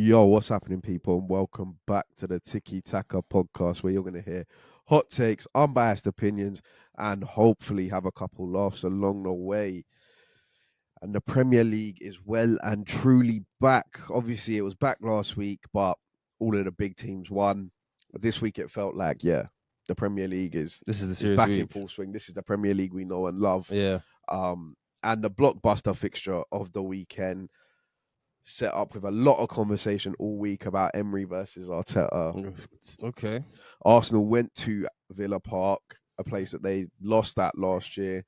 Yo, what's happening, people? And welcome back to the Tiki Taka podcast, where you're going to hear hot takes, unbiased opinions, and hopefully have a couple laughs along the way. And the Premier League is well and truly back. Obviously, it was back last week, but all of the big teams won. This week, it felt like, the Premier League is back in full swing. This is the Premier League we know and love. Yeah. And the blockbuster fixture of the weekend set up with a lot of conversation all week about Emery versus Arteta. Okay. Arsenal went to Villa Park, a place that they lost at last year.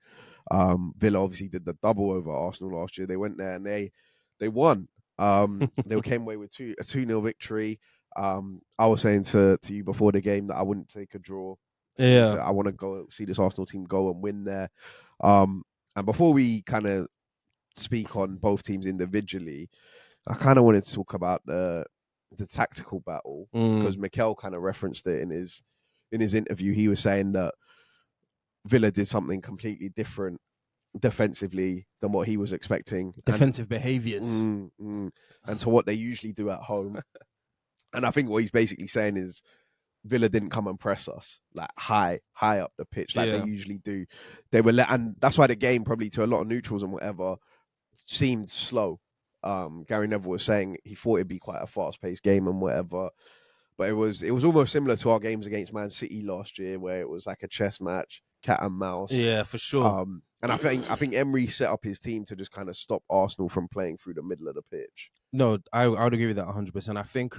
Villa obviously did the double over Arsenal last year. They went there and they won. They came away with a 2-0 victory. I was saying to you before the game that I wouldn't take a draw. Yeah. I want to go see this Arsenal team go and win there. And before we kind of speak on both teams individually, I kind of wanted to talk about the tactical battle because Mikel kind of referenced it in his interview. He was saying that Villa did something completely different defensively than what he was expecting. Defensive behaviours. And to what they usually do at home. And I think what he's basically saying is Villa didn't come and press us like high up the pitch like they usually do. They were and that's why the game probably to a lot of neutrals and whatever seemed slow. Gary Neville was saying he thought it'd be quite a fast-paced game and whatever, but it was almost similar to our games against Man City last year, where it was like a chess match, cat and mouse. Yeah, for sure. And I think Emery set up his team to just kind of stop Arsenal from playing through the middle of the pitch. No, I would agree with that 100%. I think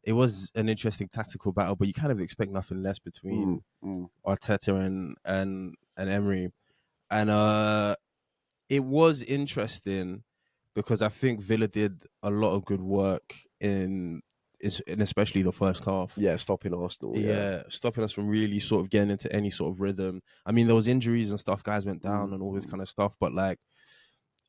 it was an interesting tactical battle, but you kind of expect nothing less between Arteta and Emery, and it was interesting. Because I think Villa did a lot of good work in especially the first half. Yeah, stopping Arsenal. Yeah, stopping us from really sort of getting into any sort of rhythm. I mean, there was injuries and stuff. Guys went down and all this kind of stuff. But like,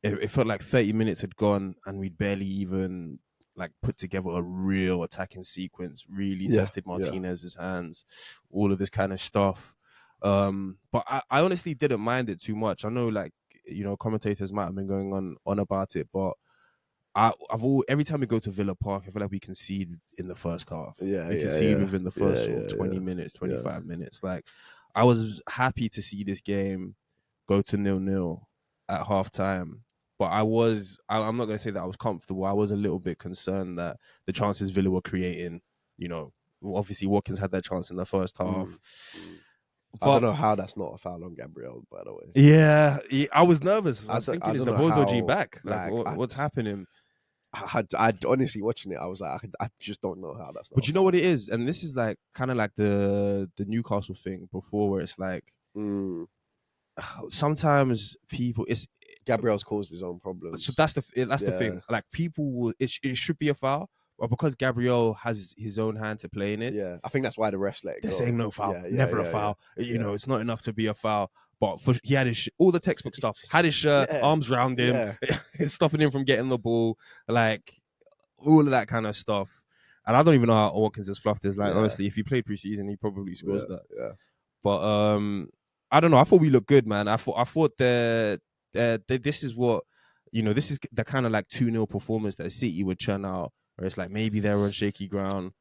it felt like 30 minutes had gone and we'd barely even like put together a real attacking sequence. Really tested Martinez's hands. All of this kind of stuff. But I honestly didn't mind it too much. I know like, commentators might have been going on about it, but every time we go to Villa Park, I feel like we concede in the first half. We concede within the first 20 minutes, 25 minutes. Like, I was happy to see this game go to 0-0 at half time. But I'm not going to say that I was comfortable. I was a little bit concerned that the chances Villa were creating, obviously Watkins had that chance in the first half. I don't know how that's not a foul on Gabriel, by the way. Yeah, I was nervous. I was thinking, is the Bozo G back? Like, what's happening? I honestly watching it, I was like, I just don't know how that's not. But you know what it is? And this is like kind of like the Newcastle thing before, where it's like sometimes people, Gabriel's caused his own problems. So that's the thing. Like, people will, it should be a foul. But because Gabriel has his own hand to play in it, I think that's why the refs let it go. They're saying no foul, never a foul. It's not enough to be a foul. But he had his all the textbook stuff. Had his shirt, arms round him, stopping him from getting the ball, like all of that kind of stuff. And I don't even know how Watkins has fluffed this. Like, honestly, if he played preseason, he probably scores that. Yeah. But I don't know. I thought we looked good, man. I thought that this is what this is the kind of like 2-0 performance that City would churn out. Where it's like maybe they're on shaky ground,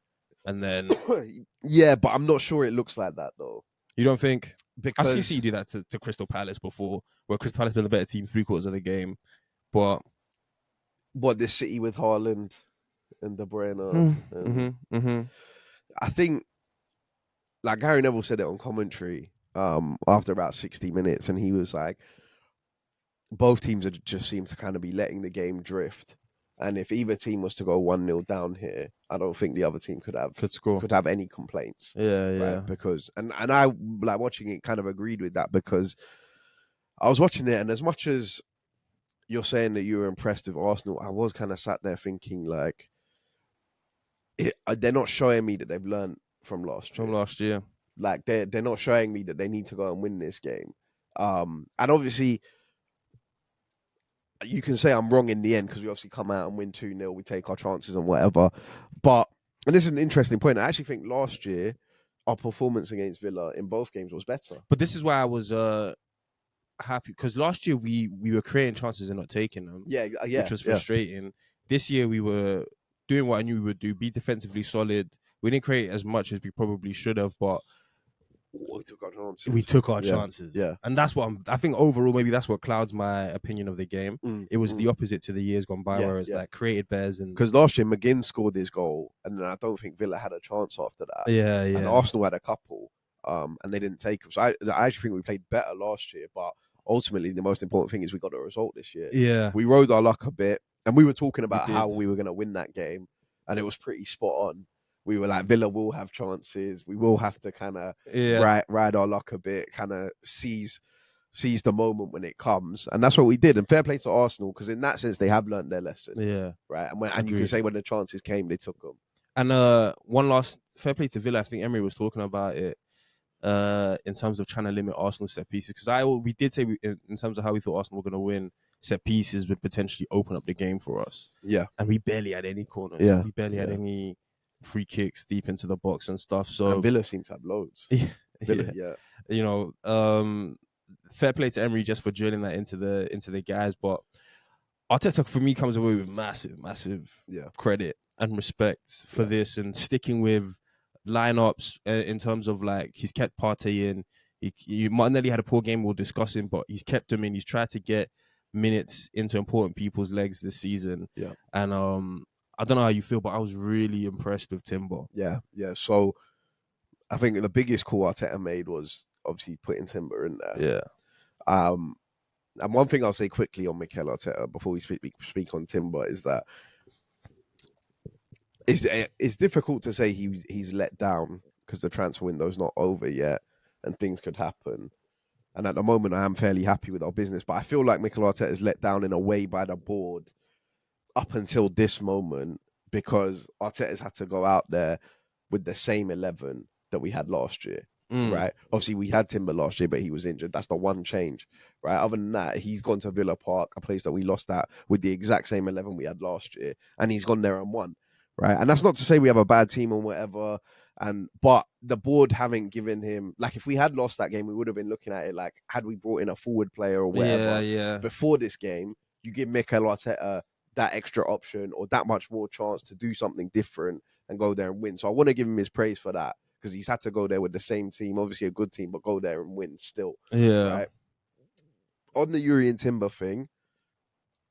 and then but I'm not sure it looks like that though. You don't think? Because I've seen you do that to Crystal Palace before, where Crystal Palace been the better team 3/4 of the game, but this City with Haaland and De Bruyne, I think like Gary Neville said it on commentary after about 60 minutes, and he was like, both teams just seem to kind of be letting the game drift. And if either team was to go 1-0 down here, I don't think the other team could have any complaints. Right? Because and I like watching it kind of agreed with that, because I was watching it, and as much as you're saying that you were impressed with Arsenal, I was kind of sat there thinking like they're not showing me that they've learned from last year. Like they're not showing me that they need to go and win this game. And obviously, you can say I'm wrong in the end because we obviously come out and win 2-0. We take our chances and whatever. But, and this is an interesting point, I actually think last year, our performance against Villa in both games was better. But this is why I was happy, because last year we were creating chances and not taking them. Yeah. Which was frustrating. This year we were doing what I knew we would do, be defensively solid. We didn't create as much as we probably should have, but we took our chances. We took our chances. Yeah. And that's what I think overall, maybe that's what clouds my opinion of the game. It was the opposite to the years gone by, where it's like created bears. And because last year McGinn scored his goal, and then I don't think Villa had a chance after that. Yeah. And Arsenal had a couple, and they didn't take them. So I actually think we played better last year, but ultimately the most important thing is we got a result this year. Yeah. We rode our luck a bit, and we were talking about how we were going to win that game, and it was pretty spot on. We were like, Villa will have chances. We will have to kind of ride our luck a bit, kind of seize the moment when it comes. And that's what we did. And fair play to Arsenal, because in that sense, they have learned their lesson. Yeah. Right. And you can say when the chances came, they took them. And one last fair play to Villa. I think Emery was talking about it in terms of trying to limit Arsenal set pieces. Because we did say in terms of how we thought Arsenal were going to win, set pieces would potentially open up the game for us. Yeah. And we barely had any corners. Yeah. We barely had any free kicks deep into the box and stuff. So and Villa seems to have loads. Villa. You know, fair play to Emery just for drilling that into the guys. But Arteta for me comes away with massive credit and respect for this, and sticking with lineups in terms of like he's kept Partey in. Martinelli had a poor game, we'll discuss him, but he's kept him in. He's tried to get minutes into important people's legs this season. Yeah. And I don't know how you feel, but I was really impressed with Timber. Yeah. So I think the biggest call Arteta made was obviously putting Timber in there. Yeah. And one thing I'll say quickly on Mikel Arteta before we speak on Timber is that it's difficult to say he's let down because the transfer window's not over yet and things could happen. And at the moment, I am fairly happy with our business, but I feel like Mikel Arteta is let down in a way by the board up until this moment, because Arteta's had to go out there with the same 11 that we had last year, right? Obviously, we had Timber last year, but he was injured. That's the one change, right? Other than that, he's gone to Villa Park, a place that we lost at, with the exact same 11 we had last year, and he's gone there and won, right? And that's not to say we have a bad team or whatever, but the board haven't given him, like, if we had lost that game, we would have been looking at it like, had we brought in a forward player or whatever before this game, you give Mikel Arteta that extra option or that much more chance to do something different and go there and win. So I want to give him his praise for that, because he's had to go there with the same team, obviously a good team, but go there and win still. Yeah. Right? On the Jurrien Timber thing,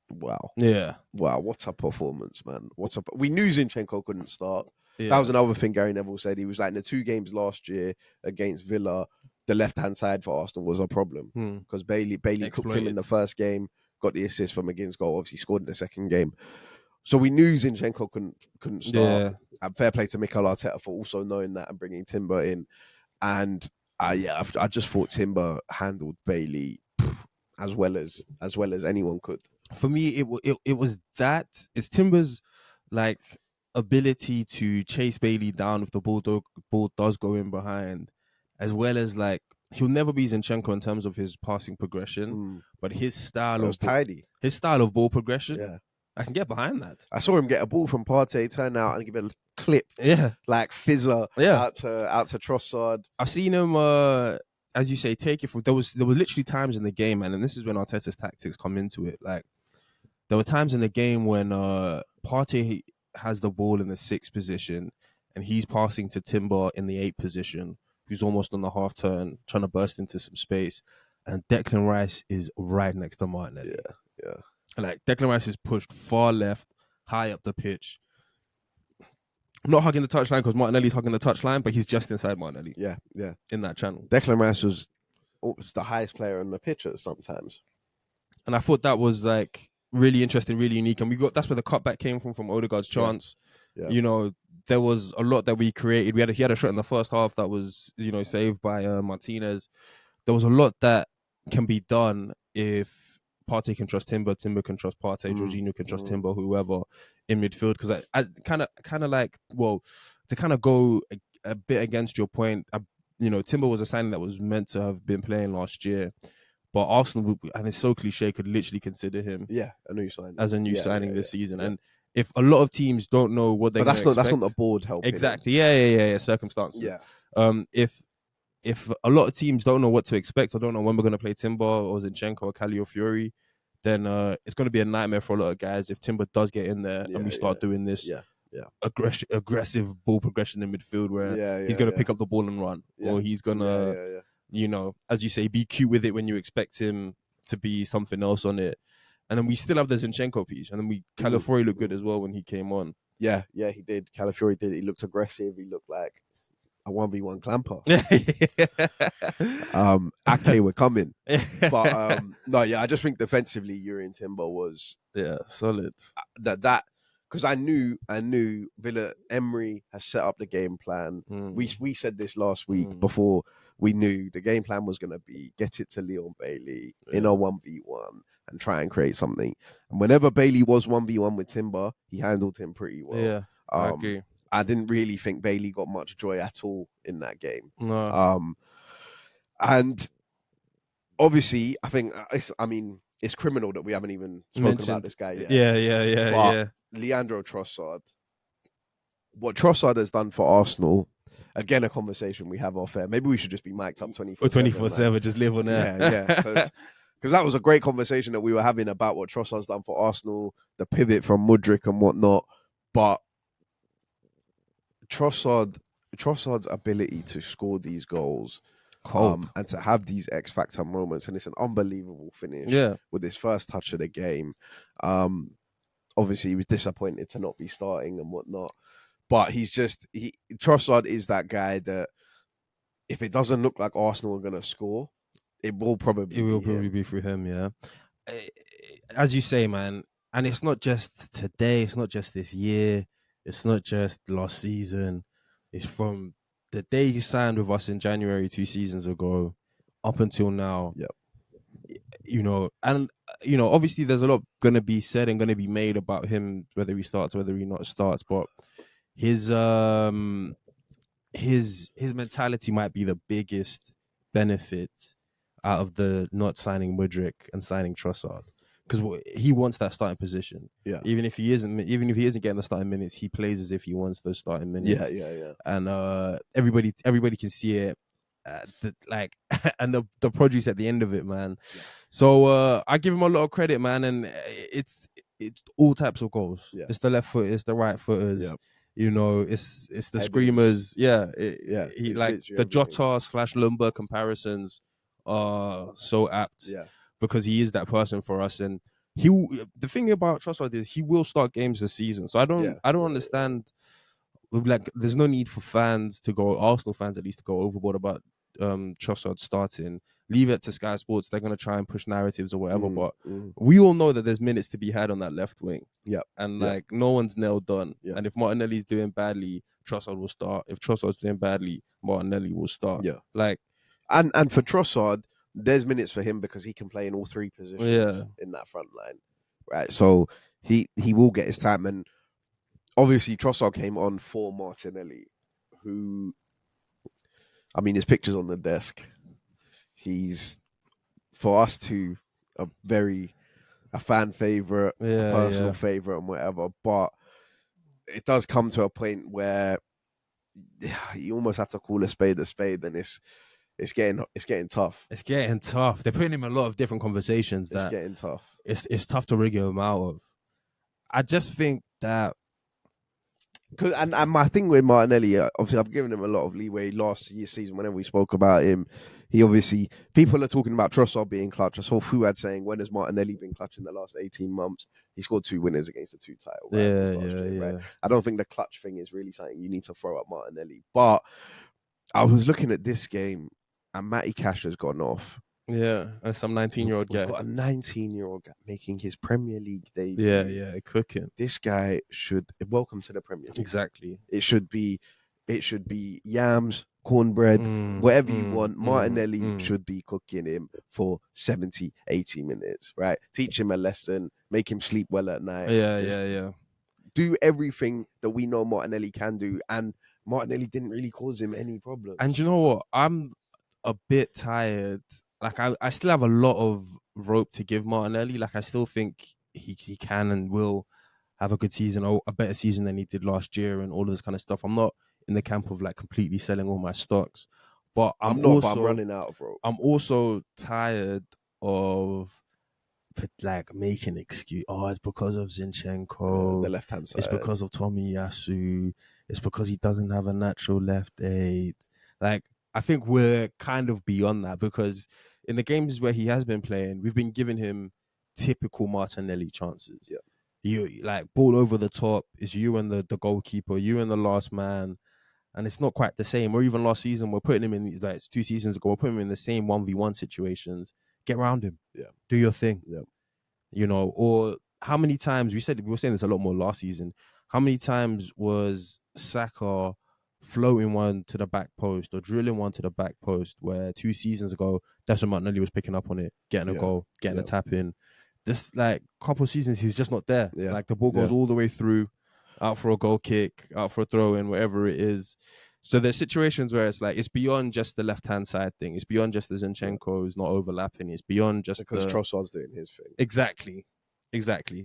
wow. Yeah. Wow, what a performance, man. We knew Zinchenko couldn't start. Yeah. That was another thing Gary Neville said. He was like, in the 2 games last year against Villa, the left-hand side for Arsenal was a problem, because Bailey cooked him in the first game, got the assist for McGinn's goal, obviously scored in the second game. So we knew Zinchenko couldn't start. Yeah. And fair play to Mikel Arteta for also knowing that and bringing Timber in. And I just thought Timber handled Bailey as well as anyone could. For me, it was that. It's Timber's like ability to chase Bailey down if the ball does go in behind, as well as like he'll never be Zinchenko in terms of his passing progression, but his style his style of ball progression, I can get behind that. I saw him get a ball from Partey, turn out and give it a clip, like fizzer, out to Trossard. I've seen him, as you say, take it for. There were literally times in the game, man, and this is when Arteta's tactics come into it. Like there were times in the game when Partey has the ball in the 6th position and he's passing to Timber in the 8th position, who's almost on the half turn, trying to burst into some space, and Declan Rice is right next to Martinelli. Yeah. Like Declan Rice is pushed far left, high up the pitch. I'm not hugging the touchline because Martinelli's hugging the touchline, but he's just inside Martinelli. Yeah. In that channel. Declan Rice was the highest player on the pitch sometimes. And I thought that was like really interesting, really unique. And that's where the cutback came from Odegaard's chance. Yeah. You know, there was a lot that we created. He had a shot in the first half that was, saved by Martinez. There was a lot that can be done if Partey can trust Timber can trust Partey, Jorginho can trust Timber, whoever in midfield. Because I kind of like, well, to kind of go a bit against your point, Timber was a signing that was meant to have been playing last year. But Arsenal, and it's so cliche, could literally consider him a new signing as a new signing this season. Yeah. And if a lot of teams don't know what they're going to expect... that's not the board helping. Exactly. Yeah. Circumstances. Yeah. If a lot of teams don't know what to expect or don't know when we're going to play Timber or Zinchenko or Calafiori, then it's going to be a nightmare for a lot of guys if Timber does get in there and we start doing this aggressive ball progression in midfield where he's going to pick up the ball and run, or he's going to, as you say, be cute with it when you expect him to be something else on it. And then we still have the Zinchenko piece, and then Calafiori looked good as well when he came on. Yeah, he did. Calafiori did. He looked aggressive. He looked like a 1v1 clamper. Ake were coming. But I just think defensively Jurrien Timber was solid. That because I knew Villa Emery has set up the game plan. We said this last week before we knew the game plan was going to be get it to Leon Bailey in a 1v1 and try and create something. And whenever Bailey was 1v1 with Timber, he handled him pretty well. Yeah, I agree. I didn't really think Bailey got much joy at all in that game. No. And obviously, I think, it's criminal that we haven't even spoken about this guy yet. Yeah. Leandro Trossard. What Trossard has done for Arsenal, again, a conversation we have off air. Maybe we should just be mic'd up 24/7, just live on there. Yeah. Because that was a great conversation that we were having about what Trossard's done for Arsenal, the pivot from Mudryk and whatnot. But Trossard's ability to score these goals and to have these X factor moments, and it's an unbelievable finish with his first touch of the game. Obviously, he was disappointed to not be starting and whatnot, but Trossard is that guy that if it doesn't look like Arsenal are going to score, it will probably be through him. Yeah, as you say, man, and it's not just today, it's not just this year, it's not just last season. It's from the day he signed with us in January 2 seasons ago up until now. Yep. Obviously there's a lot going to be said and going to be made about him, whether he starts, whether he not starts, but his mentality might be the biggest benefit out of the not signing Mudryk and signing Trossard, because he wants that starting position. Yeah. Even if he isn't getting the starting minutes, he plays as if he wants those starting minutes. Yeah. And everybody can see it. And the produce at the end of it, man. Yeah. So I give him a lot of credit, man. And it's all types of goals. Yeah. It's the left foot, it's the right footers. Yep. It's the headers. Screamers. Yeah. He like the Jota / Lumber comparisons are so apt. Yeah. Because he is that person for us, and the thing about Trossard is he will start games this season. So I don't understand. Like, there's no need for Arsenal fans at least, to go overboard about Trossard starting. Leave it to Sky Sports. They're going to try and push narratives or whatever. But we all know that there's minutes to be had on that left wing. Yeah. And no one's nailed done. Yeah. And if Martinelli's doing badly, Trossard will start. If Trossard's doing badly, Martinelli will start. Yeah. And for Trossard, there's minutes for him because he can play in all three positions in that front line, right? So he will get his time. And obviously Trossard came on for Martinelli, who, his picture's on the desk. He's, for us too, a fan favourite, a personal favourite and whatever. But it does come to a point where you almost have to call a spade, and it's getting tough. It's getting tough. They're putting him in a lot of different conversations. It's getting tough. It's tough to rig him out of. I just think that, and my thing with Martinelli, obviously I've given him a lot of leeway last year's season. Whenever we spoke about him, people are talking about Trossard being clutch. I saw Fuad saying, when has Martinelli been clutch in the last 18 months? He scored 2 winners against the 2 title. Right? I don't think the clutch thing is really something you need to throw at Martinelli. But I was looking at this game, and Matty Cash has gone off. Yeah, and some 19-year-old guy. We've got a 19-year-old guy making his Premier League debut. Yeah, cooking. This guy should welcome to the Premier League. Exactly. It should be yams, cornbread, whatever you want. Martinelli should be cooking him for 70, 80 minutes, right? Teach him a lesson, make him sleep well at night. Yeah. Do everything that we know Martinelli can do, and Martinelli didn't really cause him any problems. And you know what? I'm a bit tired. Like, I still have a lot of rope to give Martinelli. Like, I still think he can and will have a good season, a better season than he did last year and all of this kind of stuff. I'm not in the camp of like completely selling all my stocks, but I'm running out of rope. I'm also tired of like making excuse. Oh, it's because of Zinchenko. The left-hand side. It's because of Tomiyasu. It's because he doesn't have a natural left eight. Like, I think we're kind of beyond that, because in the games where he has been playing, we've been giving him typical Martinelli chances. Yeah. You like ball over the top. It's you and the goalkeeper, you and the last man. And it's not quite the same. Or even last season, we're putting him in these, like 2 seasons ago, we're putting him in the same 1v1 situations. Get around him. Yeah. Do your thing. Yeah. You know, or how many times, we were saying this a lot more last season, how many times was Saka floating one to the back post or drilling one to the back post, where 2 seasons ago, that's when Martinelli was picking up on it, getting a goal, getting a tap in. This, like, couple seasons, he's just not there. Yeah. Like, the ball goes all the way through, out for a goal kick, out for a throw in, whatever it is. So there's situations where it's like, it's beyond just the left-hand side thing. It's beyond just the Zinchenko who's not overlapping. It's beyond just because Trossard's doing his thing. Exactly.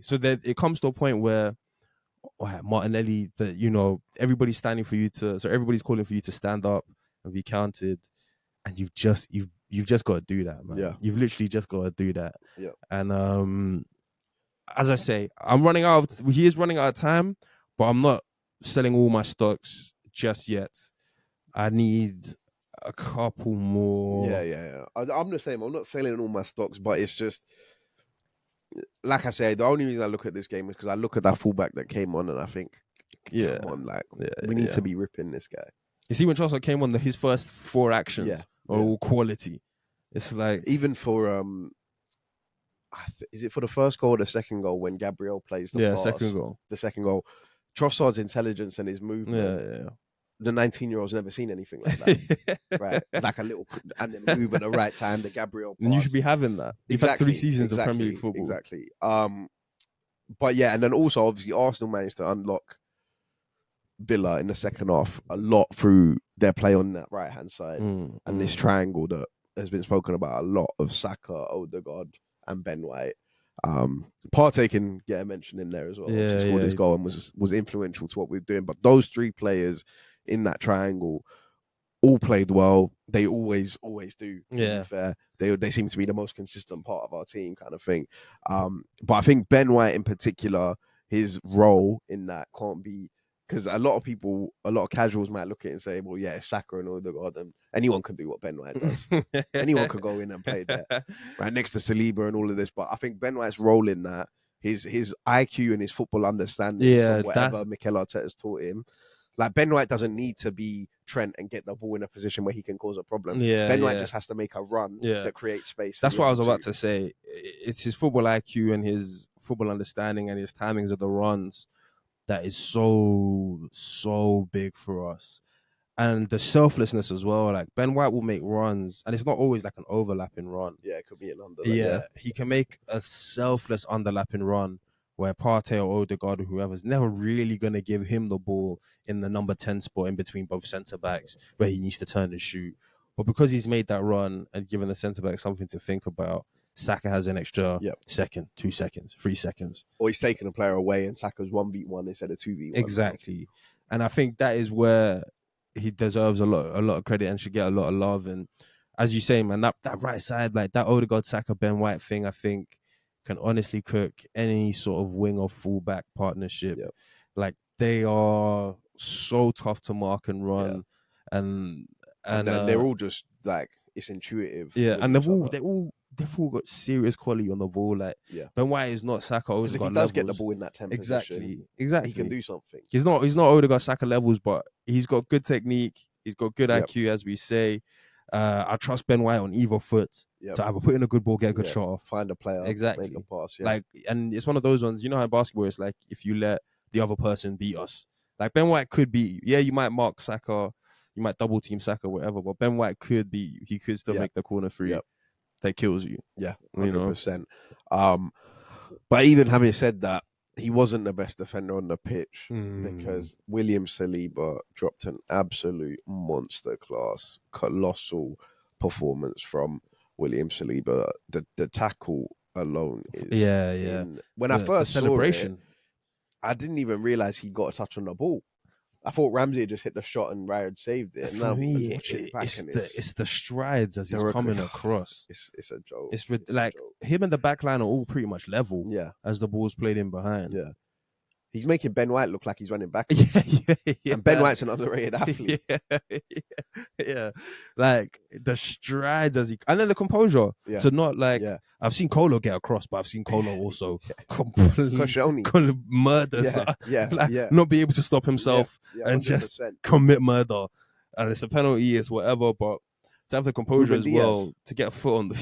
So that it comes to a point where Martinelli, that, you know, everybody's calling for you to stand up and be counted, and you've just got to do that, man. Yeah. You've literally just got to do that. Yeah. And as I say, he is running out of time, but I'm not selling all my stocks just yet. I need a couple more. Yeah. I'm the same. I'm not selling all my stocks, but it's just, like I said, the only reason I look at this game is because I look at that fullback that came on, and I think, come on, like, we need to be ripping this guy. You see, when Trossard came on, his first 4 actions are all quality. It's like, even for is it for the first goal or the second goal when Gabriel plays the pass? The second goal. Trossard's intelligence and his movement. The 19-year-old's never seen anything like that. Right? Like a little, and then move at the right time, the Gabriel pass. And you should be having that. You've had 3 seasons of Premier League football. Exactly. But yeah, and then also, obviously, Arsenal managed to unlock Villa in the second half a lot through their play on that right-hand side. And this triangle that has been spoken about a lot of Saka, Odegaard, and Ben White. Partey can get a mention in there as well. He scored his goal and was influential to what we're doing. But those 3 players in that triangle all played well. They always do. To be fair, they seem to be the most consistent part of our team, kind of thing. But I think Ben White in particular, his role in that can't be, because a lot of casuals might look at it and say, well, yeah, it's Saka and Odegaard, and anyone can do what Ben White does. Anyone could go in and play there, right next to Saliba and all of this. But I think Ben White's role in that, his IQ and his football understanding, from whatever Mikel Arteta's taught him. Like, Ben White doesn't need to be Trent and get the ball in a position where he can cause a problem. Ben White just has to make a run that creates space. That's what I was about to say. It's his football IQ and his football understanding and his timings of the runs that is so big for us. And the selflessness as well. Like, Ben White will make runs, and it's not always like an overlapping run. Yeah, it could be an under. He can make a selfless underlapping run where Partey or Odegaard or whoever's never really going to give him the ball in the number 10 spot in between both centre-backs where he needs to turn and shoot. But because he's made that run and given the centre-back something to think about, Saka has an extra second, 2 seconds, 3 seconds. Or he's taking a player away and Saka's 1v1 instead of 2v1. Exactly. And I think that is where he deserves a lot of credit and should get a lot of love. And as you say, man, that right side, like that Odegaard, Saka, Ben White thing, I think can honestly cook any sort of wing or fullback partnership. Like, they are so tough to mark and run, and they're all just like, it's intuitive. And they've all got serious quality on the ball. Like, Ben White is not Saka. Because if he does get the ball in that 10 position, he can do something. He's not Odegaard, Saka levels, but he's got good technique. He's got good IQ, as we say. I trust Ben White on either foot to either put in a good ball, get a good shot off, find a player, make a pass. Like, and it's one of those ones, you know how in basketball it's like, if you let the other person beat us, like Ben White could beat you. You might mark Saka, you might double team Saka, whatever, but Ben White could beat you. He could still make the corner three that kills you. 100%. But even having said that, he wasn't the best defender on the pitch because William Saliba dropped an absolute monster class, colossal performance from William Saliba. The tackle alone is when I first saw it, I didn't even realize he got a touch on the ball. I thought Ramsey had just hit the shot and Raya had saved it. And For me, it's the strides as he's coming across. It's a joke. It's like him and the back line are all pretty much level. Yeah, as the ball's played in behind. Yeah, he's making Ben White look like he's running backwards. Yeah. And Ben White's an underrated athlete. Yeah. Like the strides as he, and then the composure to not like. Yeah. I've seen Kolo get across, but I've seen Kolo also completely murder. Not be able to stop himself and just commit murder. And it's a penalty, it's whatever, but to have the composure as well, to get a foot on the.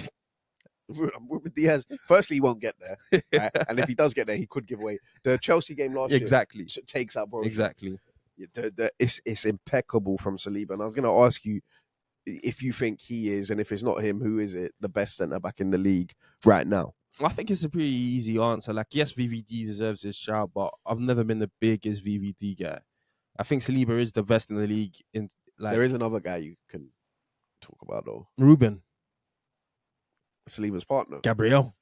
Ruben Diaz, firstly, he won't get there. Right? And if he does get there, he could give away. The Chelsea game last year takes out Borussia. Exactly. It's impeccable from Saliba. And I was going to ask you if you think he is, and if it's not him, who is it, the best centre-back in the league right now? I think it's a pretty easy answer. Like, yes, VVD deserves his shout, but I've never been the biggest VVD guy. I think Saliba is the best in the league. There is another guy you can talk about, though. Ruben. Saliba's partner. Gabriel.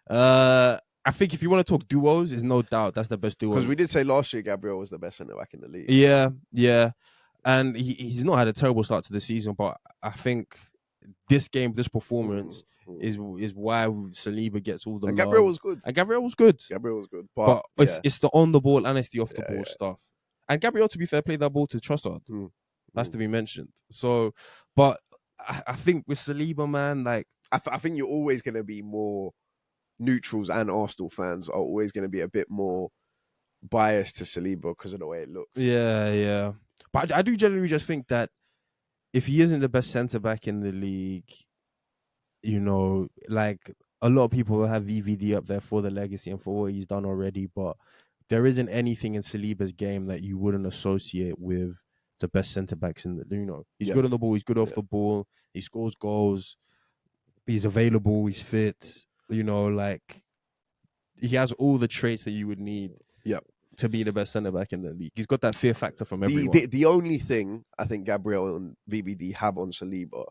I think if you want to talk duos, is no doubt that's the best duo. Because we did say last year Gabriel was the best centre back in the league. Yeah. And he's not had a terrible start to the season, but I think this game, this performance is why Saliba gets all the love. Gabriel was good. Gabriel was good. But it's the on the ball and it's the off the ball stuff. And Gabriel, to be fair, played that ball to Trossard. That's to be mentioned. So, but I think with Saliba, man, like I think you're always going to be more neutrals, and Arsenal fans are always going to be a bit more biased to Saliba because of the way it looks. Yeah. But I do generally just think that if he isn't the best centre back in the league, you know, like a lot of people will have VVD up there for the legacy and for what he's done already, but there isn't anything in Saliba's game that you wouldn't associate with the best centre backs in the, you know, he's good on the ball, he's good off the ball, he scores goals, he's available, he's fit, you know, like he has all the traits that you would need to be the best centre back in the league. He's got that fear factor from everyone. The only thing I think Gabriel and VVD have on Saliba,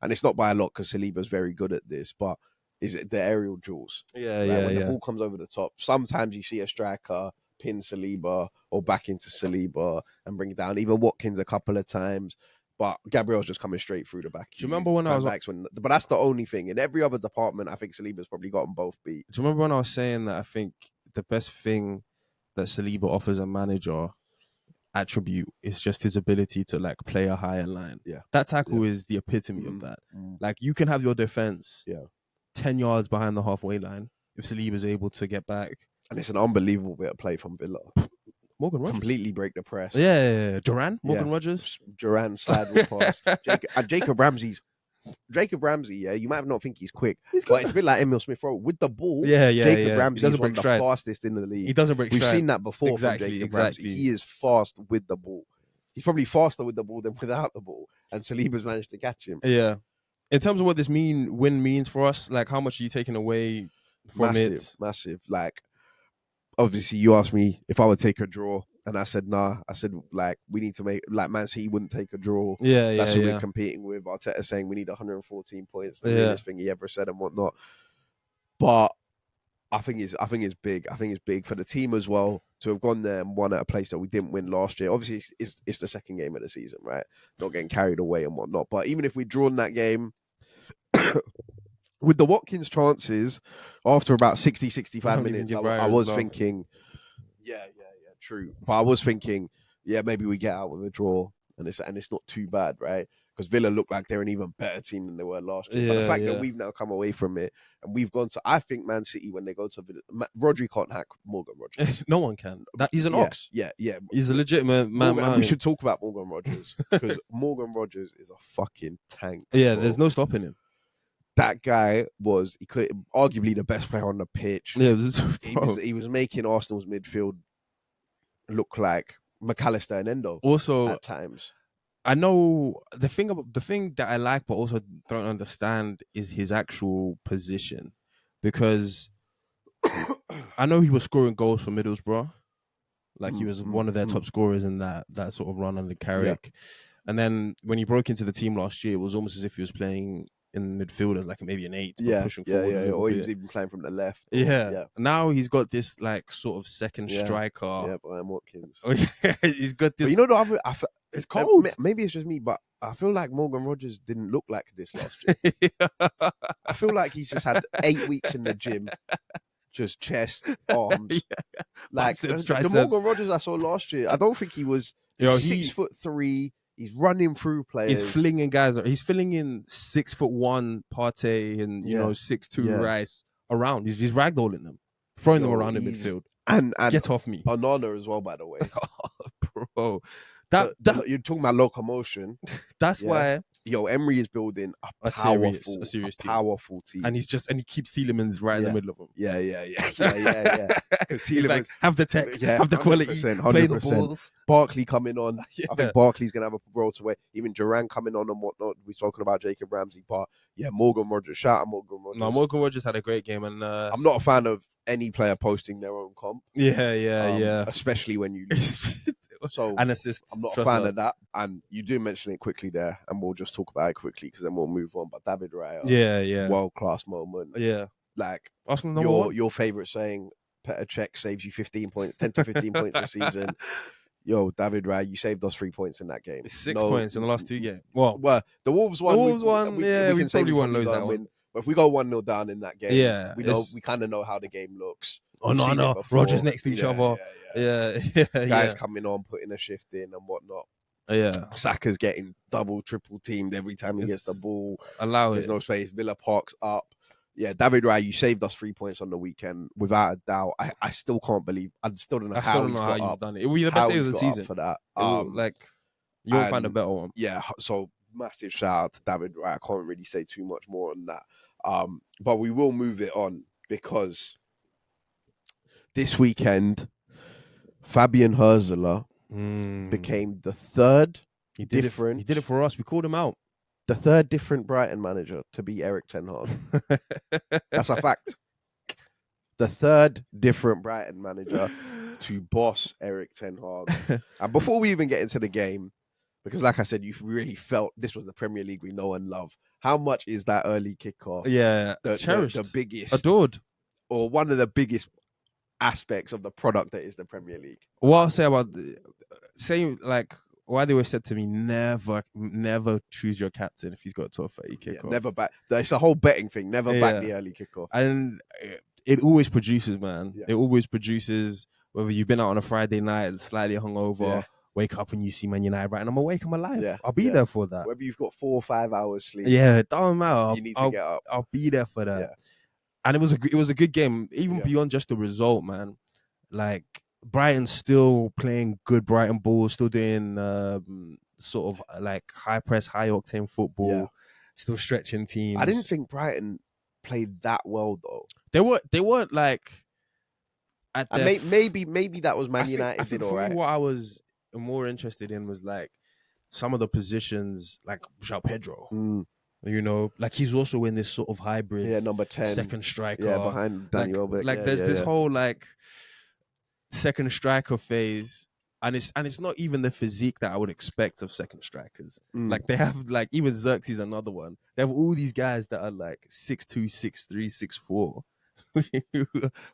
and it's not by a lot because Saliba's very good at this, but is it the aerial duels? When the ball comes over the top, sometimes you see a striker pin Saliba or back into Saliba and bring it down. Even Watkins a couple of times, but Gabriel's just coming straight through the back. Do you remember when but that's the only thing. In every other department, I think Saliba's probably gotten both beat. Do you remember when I was saying that I think the best thing that Saliba offers a manager attribute is just his ability to like play a higher line. That tackle is the epitome of that. Like you can have your defense 10 yards behind the halfway line if Saliba's able to get back. And it's an unbelievable bit of play from Villa. Morgan Rogers. Completely break the press. Morgan Rogers. Duran slide pass. Jacob Ramsey, you might not think he's quick, but it's a bit like Emile Smith Rowe. With the ball, Jacob Ramsey is one of the fastest in the league. He doesn't break We've stride. seen that before from Jacob Ramsey. He is fast with the ball. He's probably faster with the ball than without the ball. And Saliba's managed to catch him. Yeah. In terms of what this win means for us, like how much are you taking away from it? Massive. Like, obviously, you asked me if I would take a draw, and I said nah. I said like we need to make like Man City wouldn't take a draw. That's what we're competing with. Arteta saying we need 114 points. The realest thing he ever said and whatnot. But I think it's big. I think it's big for the team as well to have gone there and won at a place that we didn't win last year. Obviously, it's the second game of the season, right? Not getting carried away and whatnot. But even if we'd drawn that game. With the Watkins chances, after about 60, 65 minutes, I was thinking, true. But I was thinking, maybe we get out with a draw, and it's not too bad, right? Because Villa look like they're an even better team than they were last year. But the fact that we've now come away from it, and we've gone to, I think Man City, when they go to Villa, Rodri can't hack Morgan Rogers. No one can. He's an ox. Yeah. He's a legitimate man. We should talk about Morgan Rogers, because Morgan Rogers is a fucking tank. Yeah, bro. There's no stopping him. That guy was arguably the best player on the pitch. Yeah, he was making Arsenal's midfield look like McAllister and Endo. Also, at times, I know the thing that I like, but also don't understand is his actual position, because I know he was scoring goals for Middlesbrough, like he was one of their top scorers in that sort of run under Carrick, and then when he broke into the team last year, it was almost as if he was playing in midfield as like maybe an 8, but pushing forward a little or bit. he was even playing from the left. Yeah. Now he's got this like sort of second striker. Yeah, Brian Watkins. Oh, yeah. He's got this. But you know the other. It's cold. Maybe it's just me, but I feel like Morgan Rogers didn't look like this last year. I feel like he's just had 8 weeks in the gym, just chest, arms, like Biceps, the Morgan Rogers I saw last year. I don't think he was 6'3". He's running through players. He's flinging guys. He's filling in 6'1" Partey and 6'2" Rice around. He's ragdolling them, throwing them around in midfield. And get off me. Onana as well, by the way. Bro. You're talking about locomotion. That's why Emery is building a powerful team, and he keeps Tielemans right in the middle of them. Yeah. Because Tielemans like, have the tech, have the quality, 100%. Play the balls. Barkley coming on. I think Barkley's gonna have a role to wear. Even Jurrien coming on and whatnot. We're talking about Jacob Ramsey, but Morgan Rogers. Shout out Morgan Rogers. No, Morgan Rogers had a great game, and I'm not a fan of any player posting their own comp. Yeah. Especially when you lose. So an assist. I'm not a fan of that. And you do mention it quickly there, and we'll just talk about it quickly because then we'll move on. But David Raya, world class moment. Yeah, like Arsenal your favorite saying, Petr Cech saves you 10 to 15 points a season. David Raya, you saved us 3 points in that game. 6 points in the last 2 games. Well, the Wolves one. We can probably won't lose that one. But if we go 1-0 down in that game, we kind of know how the game looks. Oh no, Rogers next to each other. Guys coming on, putting a shift in and whatnot. Saka's getting double, triple teamed every time he gets the ball. There's no space. Villa Park's up. Yeah, David Raya, you saved us 3 points on the weekend without a doubt. I still can't believe. I still don't know how you've done it. It will be the best day of the season for that. You won't find a better one. Yeah, so massive shout out to David Raya. I can't really say too much more on that. But we will move it on because this weekend, Fabian Hurzeler became the third different. He did it for us. We called him out. The third different Brighton manager to be Eric Ten Hag. That's a fact. The third different Brighton manager to boss Eric Ten Hag. And before we even get into the game, because like I said, you really felt this was the Premier League we know and love. How much is that early kickoff? Yeah, cherished, the biggest, adored, or one of the biggest aspects of the product that is the Premier League. What I'll say about saying like why they always said to me, never choose your captain if he's got a 12:30 kickoff. Never back. It's a whole betting thing. Never back the early kickoff. And it always produces, man. Yeah. It always produces. Whether you've been out on a Friday night, slightly hungover. Wake up and you see Man United, right? And I'm awake, I'm alive. Yeah. I'll be there for that. Whether you've got 4 or 5 hours sleep. Yeah, it doesn't matter. You need to get up. I'll be there for that. Yeah. And it was a good game, even beyond just the result, man. Like Brighton still playing good Brighton ball, still doing sort of like high press, high octane football, still stretching teams. I didn't think Brighton played that well though. They weren't like. Maybe that was Man United did all right. What I was more interested in was like some of the positions, like João Pedro. You know, like he's also in this sort of hybrid, number 10 second striker, behind Danny Welbeck. Like there's this whole like second striker phase, and it's not even the physique that I would expect of second strikers. Like they have like even Xerxes, another one. They have all these guys that are like 6'2", 6'3", 6'4".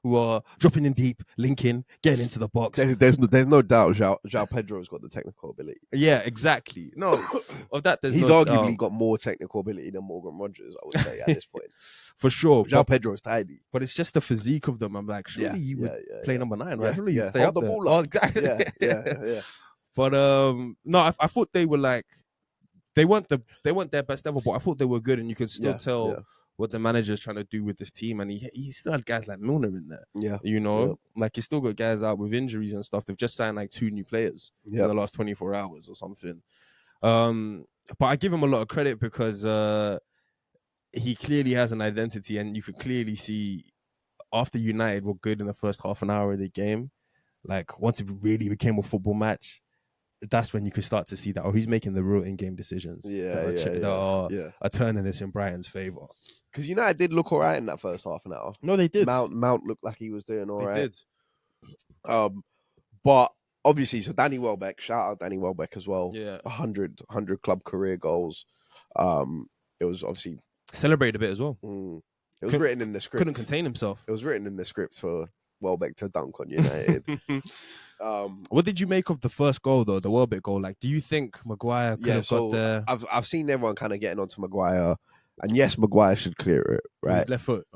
Who are dropping in deep, linking, getting into the box. There's no doubt João Pedro's got the technical ability. Yeah, exactly. No, of that he's arguably got more technical ability than Morgan Rogers, I would say, at this point. For sure. João Pedro's tidy. But it's just the physique of them. I'm like, surely you would play number 9, right? Surely you'd stay hold up the there. ball up. Oh, exactly. Yeah. But no, I thought they were like they weren't their best ever, but I thought they were good, and you could still tell what the manager is trying to do with this team, and he still had guys like Milner in there. Yeah, you know, like he's still got guys out with injuries and stuff. They've just signed like 2 new players in the last 24 hours or something. But I give him a lot of credit because he clearly has an identity, and you could clearly see after United were good in the first half an hour of the game, like once it really became a football match, that's when you could start to see that, he's making the real in-game decisions that are turning this in Brighton's favour. Because United did look all right in that first half an hour. No, they did. Mount looked like he was doing all right. They did. But obviously, so Danny Welbeck, shout out Danny Welbeck as well. Yeah. 100 club career goals. It was obviously Celebrated a bit as well. It was written in the script. Couldn't contain himself. It was written in the script for Welbeck to dunk on United. What did you make of the first goal, though? The Welbeck goal. Like, do you think Maguire could have got there? I've seen everyone kind of getting onto Maguire, and yes, Maguire should clear it, right? His left foot.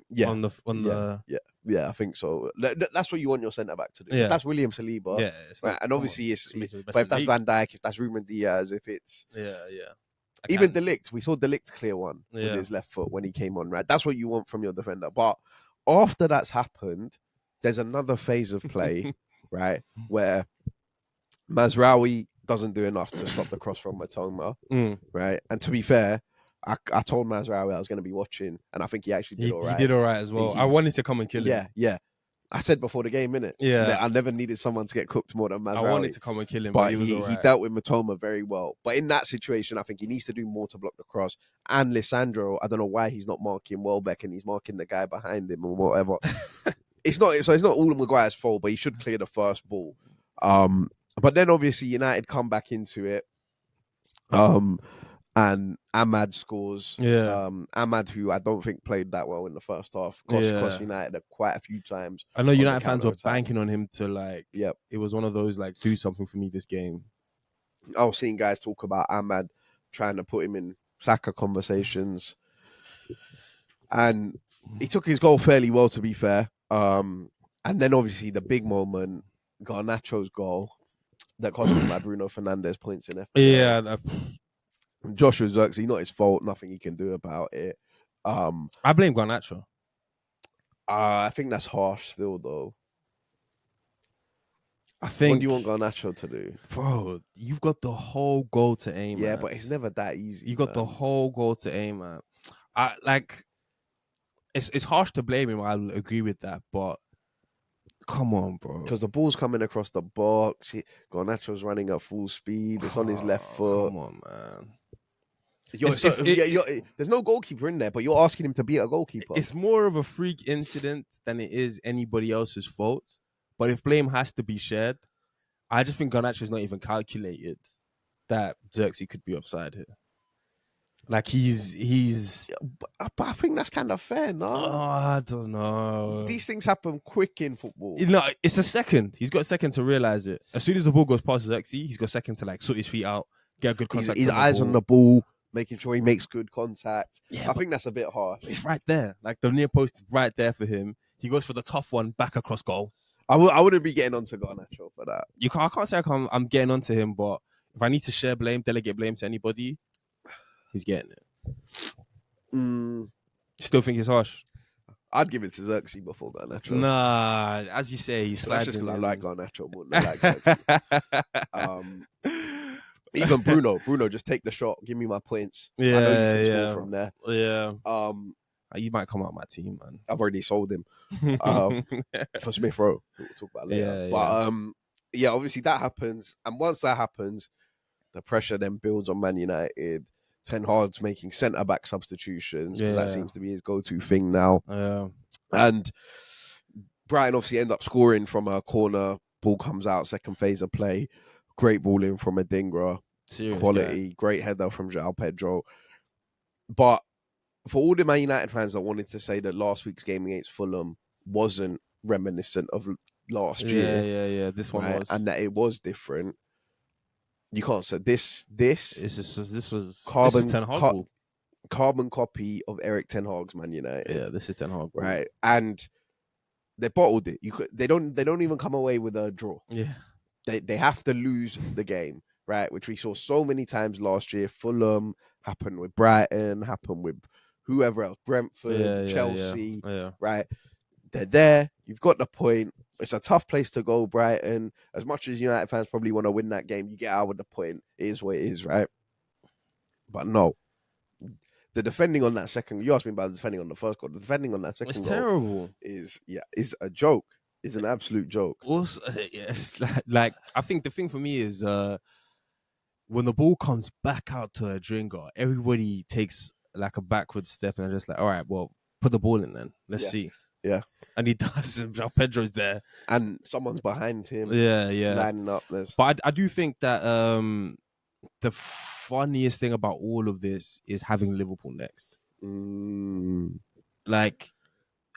Yeah. On the. Yeah, I think so. That's what you want your centre back to do. Yeah. If that's William Saliba. Yeah. Right? And obviously, but if that's Van Dijk, if that's Ruben Diaz, if it's even De Ligt, we saw De Ligt clear one with his left foot when he came on. Right, that's what you want from your defender. But after that's happened, there's another phase of play, right, where Mazraoui doesn't do enough to stop the cross from Matoma, right? And to be fair, I told Mazraoui I was going to be watching, and I think he actually did all right. He did all right as well. I wanted to come and kill him. Yeah. I said before the game, innit? Yeah. I never needed someone to get cooked more than Mazraoui. I wanted to come and kill him, but he dealt with Matoma very well. But in that situation, I think he needs to do more to block the cross. And Lisandro, I don't know why he's not marking Welbeck and he's marking the guy behind him or whatever. It's not all of Maguire's fault, but he should clear the first ball. But then obviously United come back into it. And Ahmad scores. Yeah. Ahmad, who I don't think played that well in the first half, cost United quite a few times. I know United fans were banking on him to it was one of those do something for me this game. I was seeing guys talk about Ahmad trying to put him in Saka conversations. And he took his goal fairly well, to be fair. And then obviously the big moment, Garnacho's goal that cost him by Bruno Fernandes points in FPL. Yeah. Joshua Zirkzee, not his fault, nothing he can do about it. I blame Garnacho. I think that's harsh still, though. I think. What do you want Garnacho to do? Bro, you've got the whole goal to aim at. Yeah, but it's never that easy. You got the whole goal to aim at. It's harsh to blame him, I'll agree with that, but come on, bro. Because the ball's coming across the box. Garnacho's running at full speed. It's on his left foot. Come on, man. There's no goalkeeper in there, but you're asking him to beat a goalkeeper. It's more of a freak incident than it is anybody else's fault. But if blame has to be shared, I just think Garnacho's not even calculated that Zirkzee could be offside here. He's. But I think that's kind of fair, no? Oh, I don't know. These things happen quick in football. No, it's a second. He's got a second to realize it. As soon as the ball goes past Zirkzee, he's got a second to sort his feet out, get a good contact. His eyes on the ball, making sure he makes good contact. Yeah, I think that's a bit harsh. It's right there. The near post is right there for him. He goes for the tough one, back across goal. I wouldn't be getting onto Garnacho for that. I can't say I'm getting onto him, but if I need to share blame, delegate blame to anybody, he's getting it. Still think it's harsh? I'd give it to Zirkzee before Garnacho. Nah, as you say, he's sliding. That's just because I like Garnacho more than I like Zirkzee. Even Bruno, just take the shot. Give me my points. Yeah, I know you can score from there. Yeah. He might come out my team, man. I've already sold him for Smith Rowe. We'll talk about later. But obviously that happens, and once that happens, the pressure then builds on Man United. Ten Hag's making centre back substitutions because that seems to be his go-to thing now. Yeah. And Brighton obviously end up scoring from a corner. Ball comes out, second phase of play. Great ball in from Adingra. Serious quality. Guy. Great header from João Pedro. But for all the Man United fans that wanted to say that last week's game against Fulham wasn't reminiscent of last year. Yeah. This one was. And that it was different. You can't say this was carbon copy of Eric Ten Hag's Man United. Yeah, this is Ten Hag, right? And they bottled it. They don't even come away with a draw. Yeah, they have to lose the game, right? Which we saw so many times last year. Fulham happened with Brighton, happened with whoever else, Brentford, Chelsea, right? They're there. You've got the point. It's a tough place to go, Brighton. As much as United fans probably want to win that game, you get out with the point. It is what it is, right? But no. The defending on that second... You asked me about the defending on the first goal. The defending on that second goal... It's terrible. ...is a joke. It's an absolute joke. Also, yes, I think the thing for me is when the ball comes back out to Adingra, everybody takes a backward step and they're just all right, well, put the ball in then. Let's see. Yeah. And he does. Pedro's there. And someone's behind him. Yeah. Lining up. But I do think that the funniest thing about all of this is having Liverpool next. Like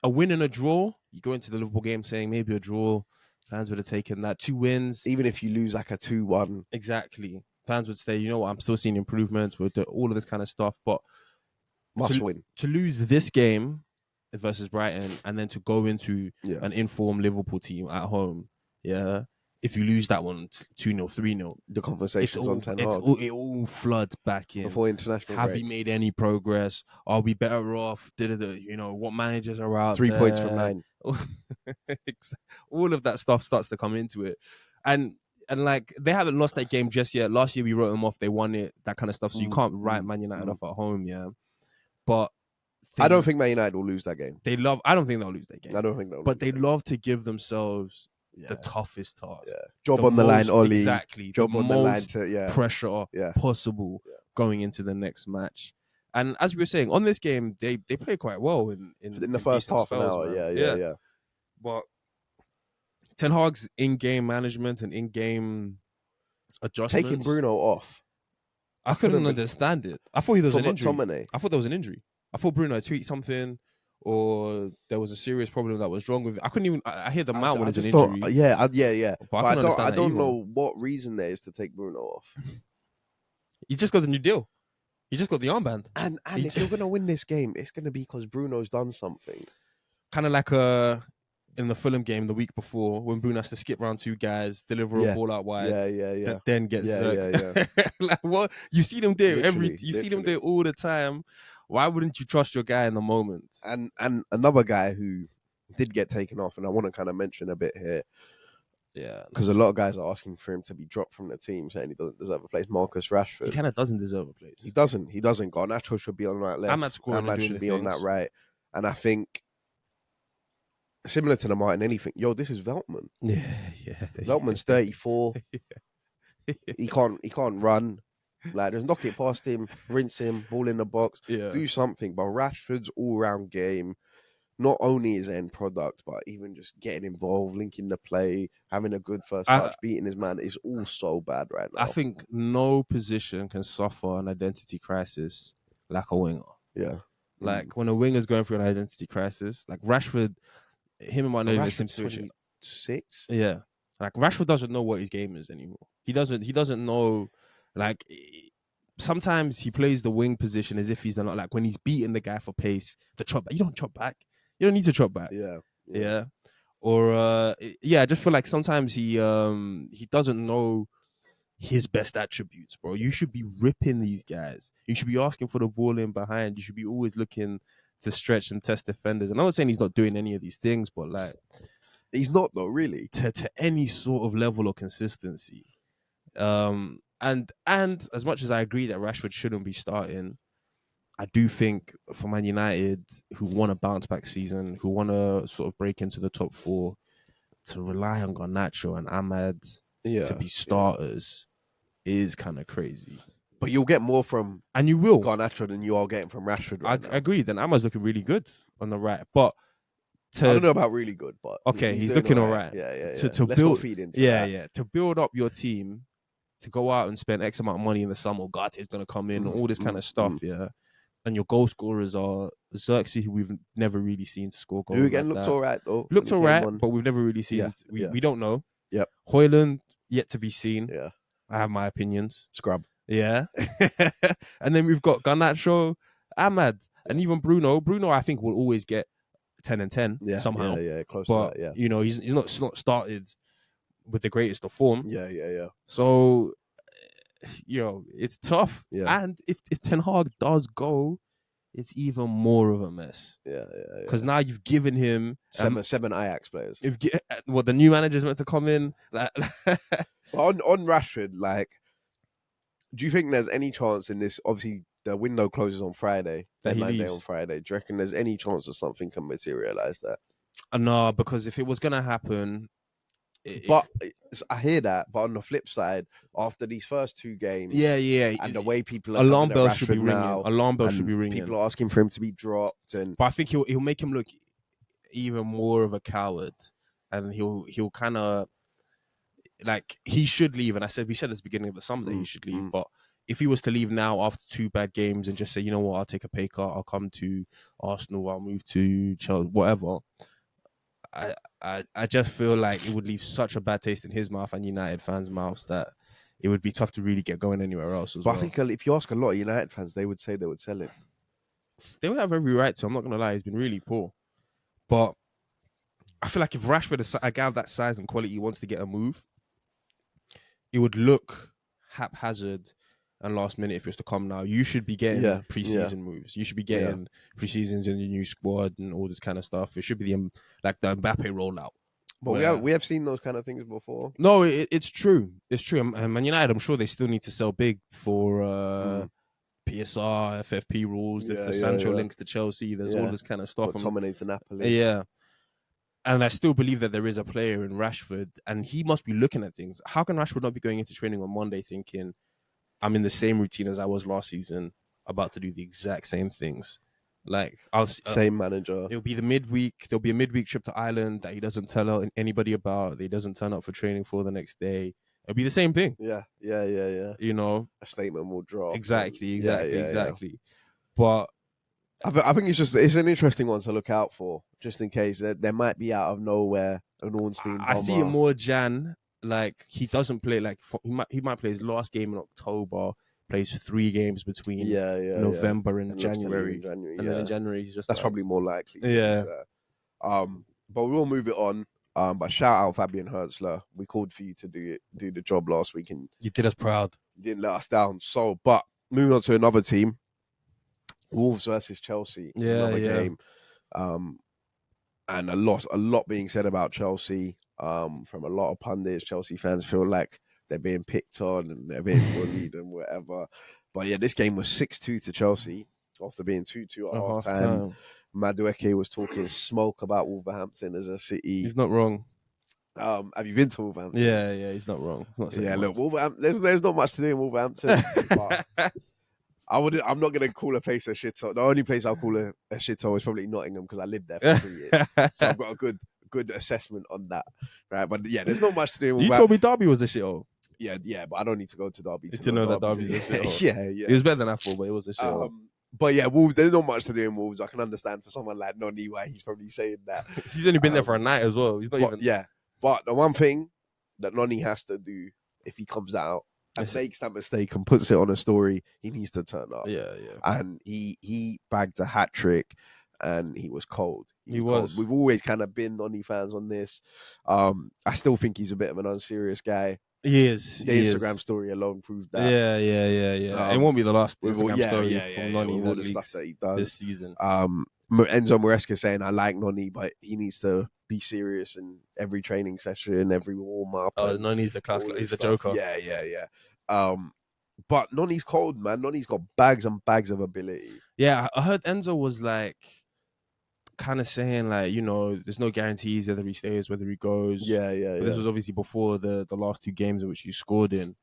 a win and a draw, you go into the Liverpool game saying maybe a draw. Fans would have taken that. 2 wins. Even if you lose like a 2-1. Exactly. Fans would say, you know what, I'm still seeing improvements with all of this kind of stuff. But Win. To lose this game versus Brighton and then to go into an informed Liverpool team at home, if you lose that one 2-0, 3-0, the conversations on Ten Hag. It all floods back in. Before international Have break. we made any progress? Are we better off? You know, what managers are out 3 there? points from 9. All of that stuff starts to come into it. And like, they haven't lost that game just yet. Last year we wrote them off. They won it, that kind of stuff. So you can't write Man United off at home, But I don't think Man United will lose that game. I don't think they'll lose that game. I don't think they'll. But they love to give themselves the toughest task. Yeah. Job on the line, Ollie. Exactly. Job on the line to pressure possible going into the next match. And as we were saying, on this game, they play quite well in the first half an hour. Yeah. But Ten Hag's in-game management and in-game adjustments. Taking Bruno off. I couldn't understand it. I thought there was an injury. McTominay. I thought there was an injury. I thought Bruno tweeted something, or there was a serious problem that was wrong with it. I couldn't even. I hear the mount when it's an injury. Yeah. But I don't know what reason there is to take Bruno off. He just got the new deal. He just got the armband. And if you're gonna win this game, it's gonna be because Bruno's done something. Kind of like in the Fulham game the week before, when Bruno has to skip round 2 guys, deliver a ball out wide, that then gets like, what you see them do see them do it all the time. Why wouldn't you trust your guy in the moment? And another guy who did get taken off, and I want to kind of mention a bit here, because a lot of guys are asking for him to be dropped from the team, saying he doesn't deserve a place. Marcus Rashford, he kind of doesn't deserve a place. He doesn't. Garnacho should be on that left. Ahmad should be on that right, and I think, similar to the Martinelli thing, this is Veltman. Yeah. Veltman's 34. He can't run. Like, just knock it past him, rinse him, ball in the box, do something. But Rashford's all-round game, not only his end product, but even just getting involved, linking the play, having a good first touch, beating his man, is all so bad right now. I think no position can suffer an identity crisis like a winger. Yeah. Like, when a winger's going through an identity crisis, like Rashford, him and Martinelli in the same 26? Yeah. Like, Rashford doesn't know what his game is anymore. He doesn't know. Like, sometimes he plays the wing position as if he's not, like, when he's beating the guy for pace, to chop back. You don't chop back. You don't need to chop back. Yeah. Or I just feel like sometimes he doesn't know his best attributes, bro. You should be ripping these guys. You should be asking for the ball in behind. You should be always looking to stretch and test defenders. And I'm not saying he's not doing any of these things, but like, he's not though, really, to any sort of level of consistency. And as much as I agree that Rashford shouldn't be starting, I do think for Man United, who want a bounce back season, who want to sort of break into the top 4, to rely on Garnacho and Ahmad to be starters is kind of crazy. But you'll get more from Garnacho than you are getting from Rashford. I agree. Then Ahmad's looking really good on the right, but I don't know about really good, but he's looking all right. Yeah. To Let's build, not feed into that. To build up your team, to go out and spend X amount of money in the summer, Gate's going to come in, all this kind of stuff, and your goal scorers are Xerxes, who we've never really seen to score goals. Who again looked all right, though. Looked all right, but we've never really seen. We don't know. Yep. Haaland, yet to be seen. Yeah. I have my opinions. Scrub. Yeah. And then we've got Garnacho, Ahmad, and even Bruno. Bruno, I think, will always get 10 and 10 somehow. Yeah, close but, to that, you know, he's not started with the greatest of form. Yeah. So, you know, it's tough. Yeah. And if Ten Hag does go, it's even more of a mess. Yeah. Because now you've given him seven Ajax players. The new manager's meant to come in. Like, on Rashford, like, do you think there's any chance in this? Obviously, the window closes on Friday. Deadline day on Friday. Do you reckon there's any chance that something can materialize there? No, because if it was going to happen... I hear that, but on the flip side, after these first 2 games, and the way people are alarm bells should be ringing. Alarm bells should be ringing. People are asking for him to be dropped, but I think he'll make him look even more of a coward, and he'll kind of like, he should leave. And we said at the beginning of the summer that he should leave, but if he was to leave now after 2 bad games and just say, you know what, I'll take a pay cut, I'll come to Arsenal, I'll move to Chelsea, whatever. I just feel like it would leave such a bad taste in his mouth and United fans' mouths that it would be tough to really get going anywhere else as well. But I think if you ask a lot of United fans, they would say they would sell him. They would have every right to. I'm not going to lie, he's been really poor. But I feel like if Rashford, a guy of that size and quality, wants to get a move, it would look haphazard and last minute if it was to come now. You should be getting pre-season moves. You should be getting pre-seasons in the new squad and all this kind of stuff. It should be the Mbappe rollout. But we have seen those kind of things before. No, it's true. It's true. And Man United, I'm sure they still need to sell big for PSR, FFP rules. There's the Sancho links to Chelsea. There's all this kind of stuff. Dominates Napoli. Yeah. And I still believe that there is a player in Rashford, and he must be looking at things. How can Rashford not be going into training on Monday thinking, I'm in the same routine as I was last season, about to do the exact same things? Like, same manager. It'll be the midweek. There'll be a midweek trip to Ireland that he doesn't tell anybody about. That he doesn't turn up for training for the next day. It'll be the same thing. Yeah. You know, a statement will drop. Exactly. But I think it's an interesting one to look out for, just in case there might be out of nowhere an Ornstein bomber. I see it more Jan. Like, he doesn't play, like, he might play his last game in October, plays 3 games between November and January. And then in January he's just that's probably more likely. Yeah. But we will move it on. But shout out Fabian Hurzeler. We called for you to do the job last week, and you did us proud. You didn't let us down. So, but moving on to another team, Wolves versus Chelsea. Another game. And a lot being said about Chelsea. From a lot of pundits, Chelsea fans feel like they're being picked on and they're being bullied and whatever. But yeah, this game was 6-2 to Chelsea after being 2-2 at half time. Madueke was talking smoke about Wolverhampton as a city. He's not wrong. Have you been to Wolverhampton? Yeah, he's not wrong. Look, Wolverhampton. There's not much to do in Wolverhampton. But I'm not gonna call a place a shithole. The only place I'll call a shithole is probably Nottingham because I lived there for 3 years, so I've got a good assessment on that, right? But yeah, there's not much to do. You told me Derby was a shithole. Yeah, but I don't need to go to Derby to know that Derby's a shithole. Yeah. It was better than I thought, but it was a shithole. But yeah, Wolves. There's not much to do in Wolves. I can understand for someone like Noni why he's probably saying that. He's only been there for a night as well. He's not even. Yeah, but the one thing that Noni has to do if he comes out and makes that mistake and puts it on a story, he needs to turn up. Yeah. And he bagged a hat trick, and he was cold. He was. We've always kind of been Noni fans on this. I still think he's a bit of an unserious guy. He is. The Instagram story alone proved that. Yeah. It won't be the last Instagram story from Noni all the stuff that he does this season. Enzo Maresca saying, I like Noni, but he needs to be serious in every training session, every warm-up. Noni's the class. He's the Joker. Yeah. But Noni's cold, man. Noni's got bags and bags of ability. Yeah, I heard Enzo was like kind of saying like, you know, there's no guarantees whether he stays, whether he goes. Yeah. This was obviously before the last 2 games in which he scored in.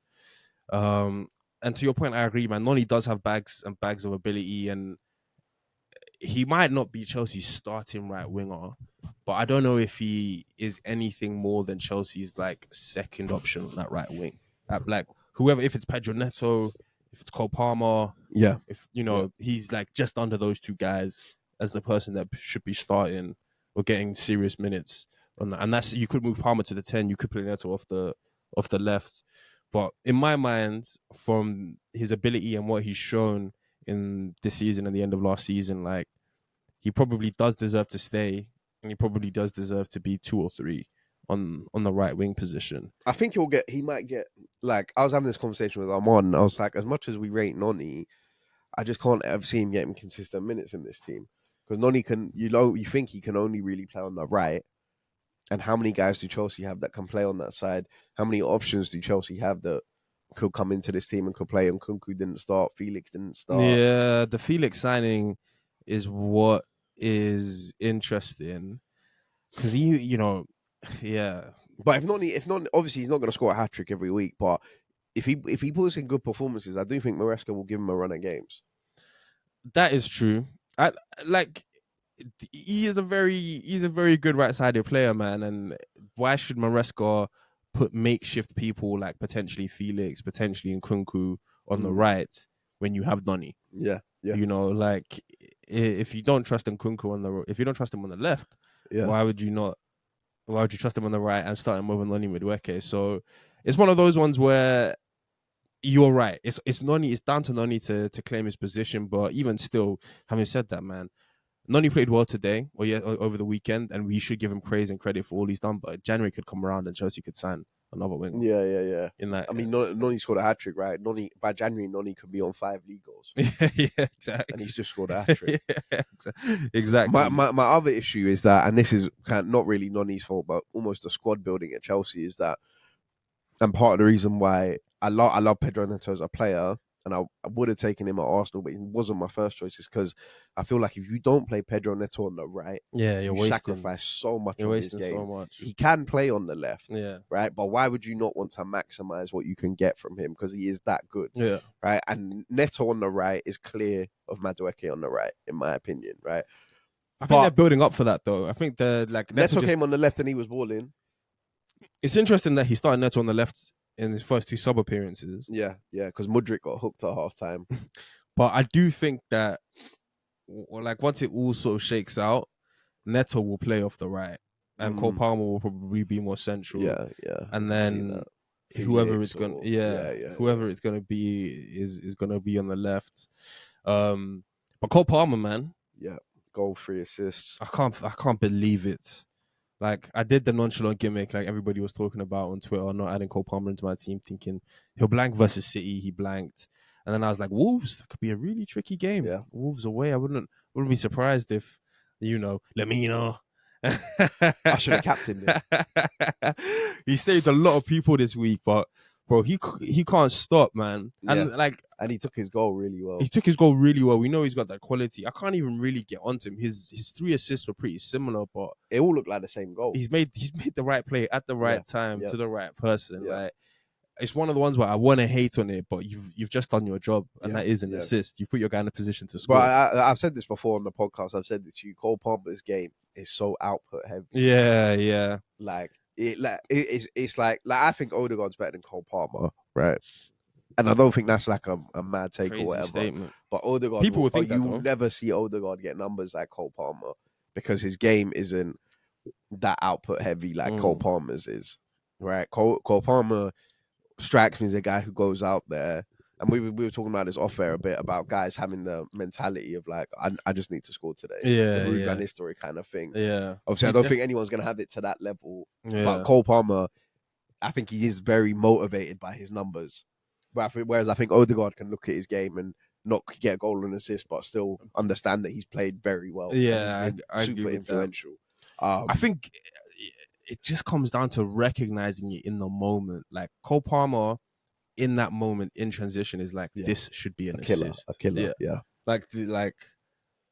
And to your point, I agree, man. Noni does have bags and bags of ability, and he might not be Chelsea's starting right winger, but I don't know if he is anything more than Chelsea's like second option on that right wing. Like whoever, if it's Pedro Neto, if it's Cole Palmer, if he's like just under those 2 guys as the person that should be starting or getting serious minutes on that. And that's, you could move Palmer to the 10, you could play Neto off the left. But in my mind, from his ability and what he's shown in this season and the end of last season, like, he probably does deserve to stay, and he probably does deserve to be 2 or 3 on the right wing position. I think he might get, like, I was having this conversation with Armand, I was like, as much as we rate Noni, I just can't ever see him getting consistent minutes in this team. Because Noni you think he can only really play on the right. And how many guys do Chelsea have that can play on that side? How many options do Chelsea have that could come into this team and could play? And Nkunku didn't start. Felix didn't start. Yeah, the Felix signing is what is interesting. Because yeah. But if not, obviously he's not going to score a hat-trick every week. But if he puts in good performances, I do think Maresca will give him a run at games. That is true. He's a very good right-sided player, man. And why should Maresca put makeshift people like potentially Felix, potentially Nkunku on the right when you have Noni. Yeah. You know, like if you don't trust Nkunku if you don't trust him on the left, why would you not? Why would you trust him on the right and start him over Noni Madueke? So it's one of those ones where you're right. It's Noni. It's down to Noni to claim his position. But even still, having said that, man, Noni played well today over the weekend, and we should give him praise and credit for all he's done. But January could come around and Chelsea could sign another winger. Yeah. In that, I mean, Noni scored a hat-trick, right? By January, Noni could be on 5 league goals. Yeah, exactly. And he's just scored a hat-trick. Yeah, exactly. My other issue is that, and this is kind of not really Noni's fault, but almost the squad building at Chelsea is that, and part of the reason why I love Pedro Neto as a player, and I would have taken him at Arsenal, but he wasn't my first choice, is because I feel like if you don't play Pedro Neto on the right, you sacrifice so much of his game. So much. He can play on the left, yeah, right? But why would you not want to maximize what you can get from him? Because he is that good, yeah, right? And Neto on the right is clear of Madueke on the right, in my opinion, right? I think they're building up for that, though. I think they're like Neto came on the left and he was balling. It's interesting that he started Neto on the left in his first 2 sub appearances. Yeah, because Mudryk got hooked at half time. But I do think that, like, once it all sort of shakes out, Neto will play off the right, and Cole Palmer will probably be more central. Yeah. And then whoever it's going, whoever it's going to be is going to be on the left. But Cole Palmer, man, goal, 3 assists. I can't believe it. Like, I did the nonchalant gimmick like everybody was talking about on Twitter, not adding Cole Palmer into my team, thinking he'll blank versus City. He blanked. And then I was like, Wolves, that could be a really tricky game. Yeah. Wolves away. I wouldn't be surprised if, Lamino. I should have captained him. He saved a lot of people this week, but bro, he can't stop, man. And he took his goal really well. We know he's got that quality. I can't even really get onto him. His 3 assists were pretty similar, but it all looked like the same goal. He's made the right play at the right time to the right person. Yeah. Like, it's one of the ones where I want to hate on it, but you've just done your job, and that is an assist. You put your guy in a position to score. But I've said this before on the podcast. I've said this to you. Cole Palmer's game is so output heavy. Yeah. It's like I think Odegaard's better than Cole Palmer, right? And I don't think that's like a mad take Crazy or whatever. Statement. But Odegaard, people will think that, you will never see Odegaard get numbers like Cole Palmer because his game isn't that output heavy like Cole Palmer's is, right? Cole Palmer strikes me as a guy who goes out there, and we were talking about this off air a bit about guys having the mentality of like, I just need to score today. The Ruud Van Nistelrooy kind of thing. Yeah. Obviously, I don't think anyone's going to have it to that level. Yeah. But Cole Palmer, I think he is very motivated by his numbers. Whereas I think Odegaard can look at his game and not get a goal and assist, but still understand that he's played very well. Yeah, I super agree influential. I think it just comes down to recognizing it in the moment. Like Cole Palmer, in that moment in transition, is like, this should be an assist. A killer. Yeah. Like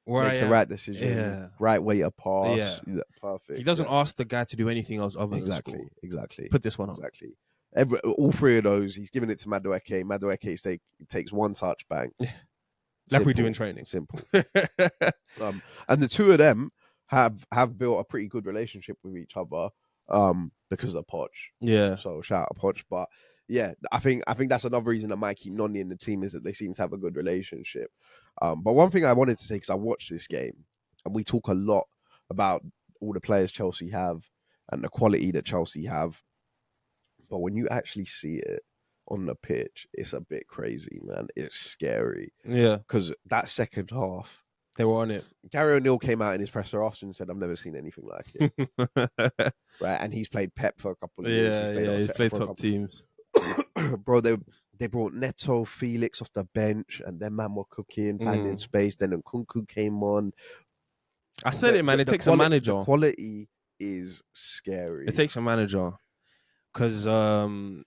where makes the right decision, right way to pass. Yeah. Perfect. He doesn't ask the guy to do anything else other than score. Exactly. Put this one on. Exactly. All 3 of those, he's giving it to Madueke. Madueke takes 1 touch, bang. Like we do in training. Simple. And the 2 of them have built a pretty good relationship with each other because of Poch. Yeah. So shout out Poch. But yeah, I think that's another reason that might keep Noni in the team is that they seem to have a good relationship. But one thing I wanted to say, because I watched this game, and we talk a lot about all the players Chelsea have and the quality that Chelsea have. But when you actually see it on the pitch, it's a bit crazy, man. It's scary. Yeah. Because that second half, they were on it. Gary O'Neill came out in his presser after and said, I've never seen anything like it. Right? And he's played Pep for a couple of years. He's played top teams. Bro, they brought Neto, Felix off the bench, and then man were cooking, finding space. Then Nkunku came on. I said it, man. It takes a manager. The quality is scary. It takes a manager. Because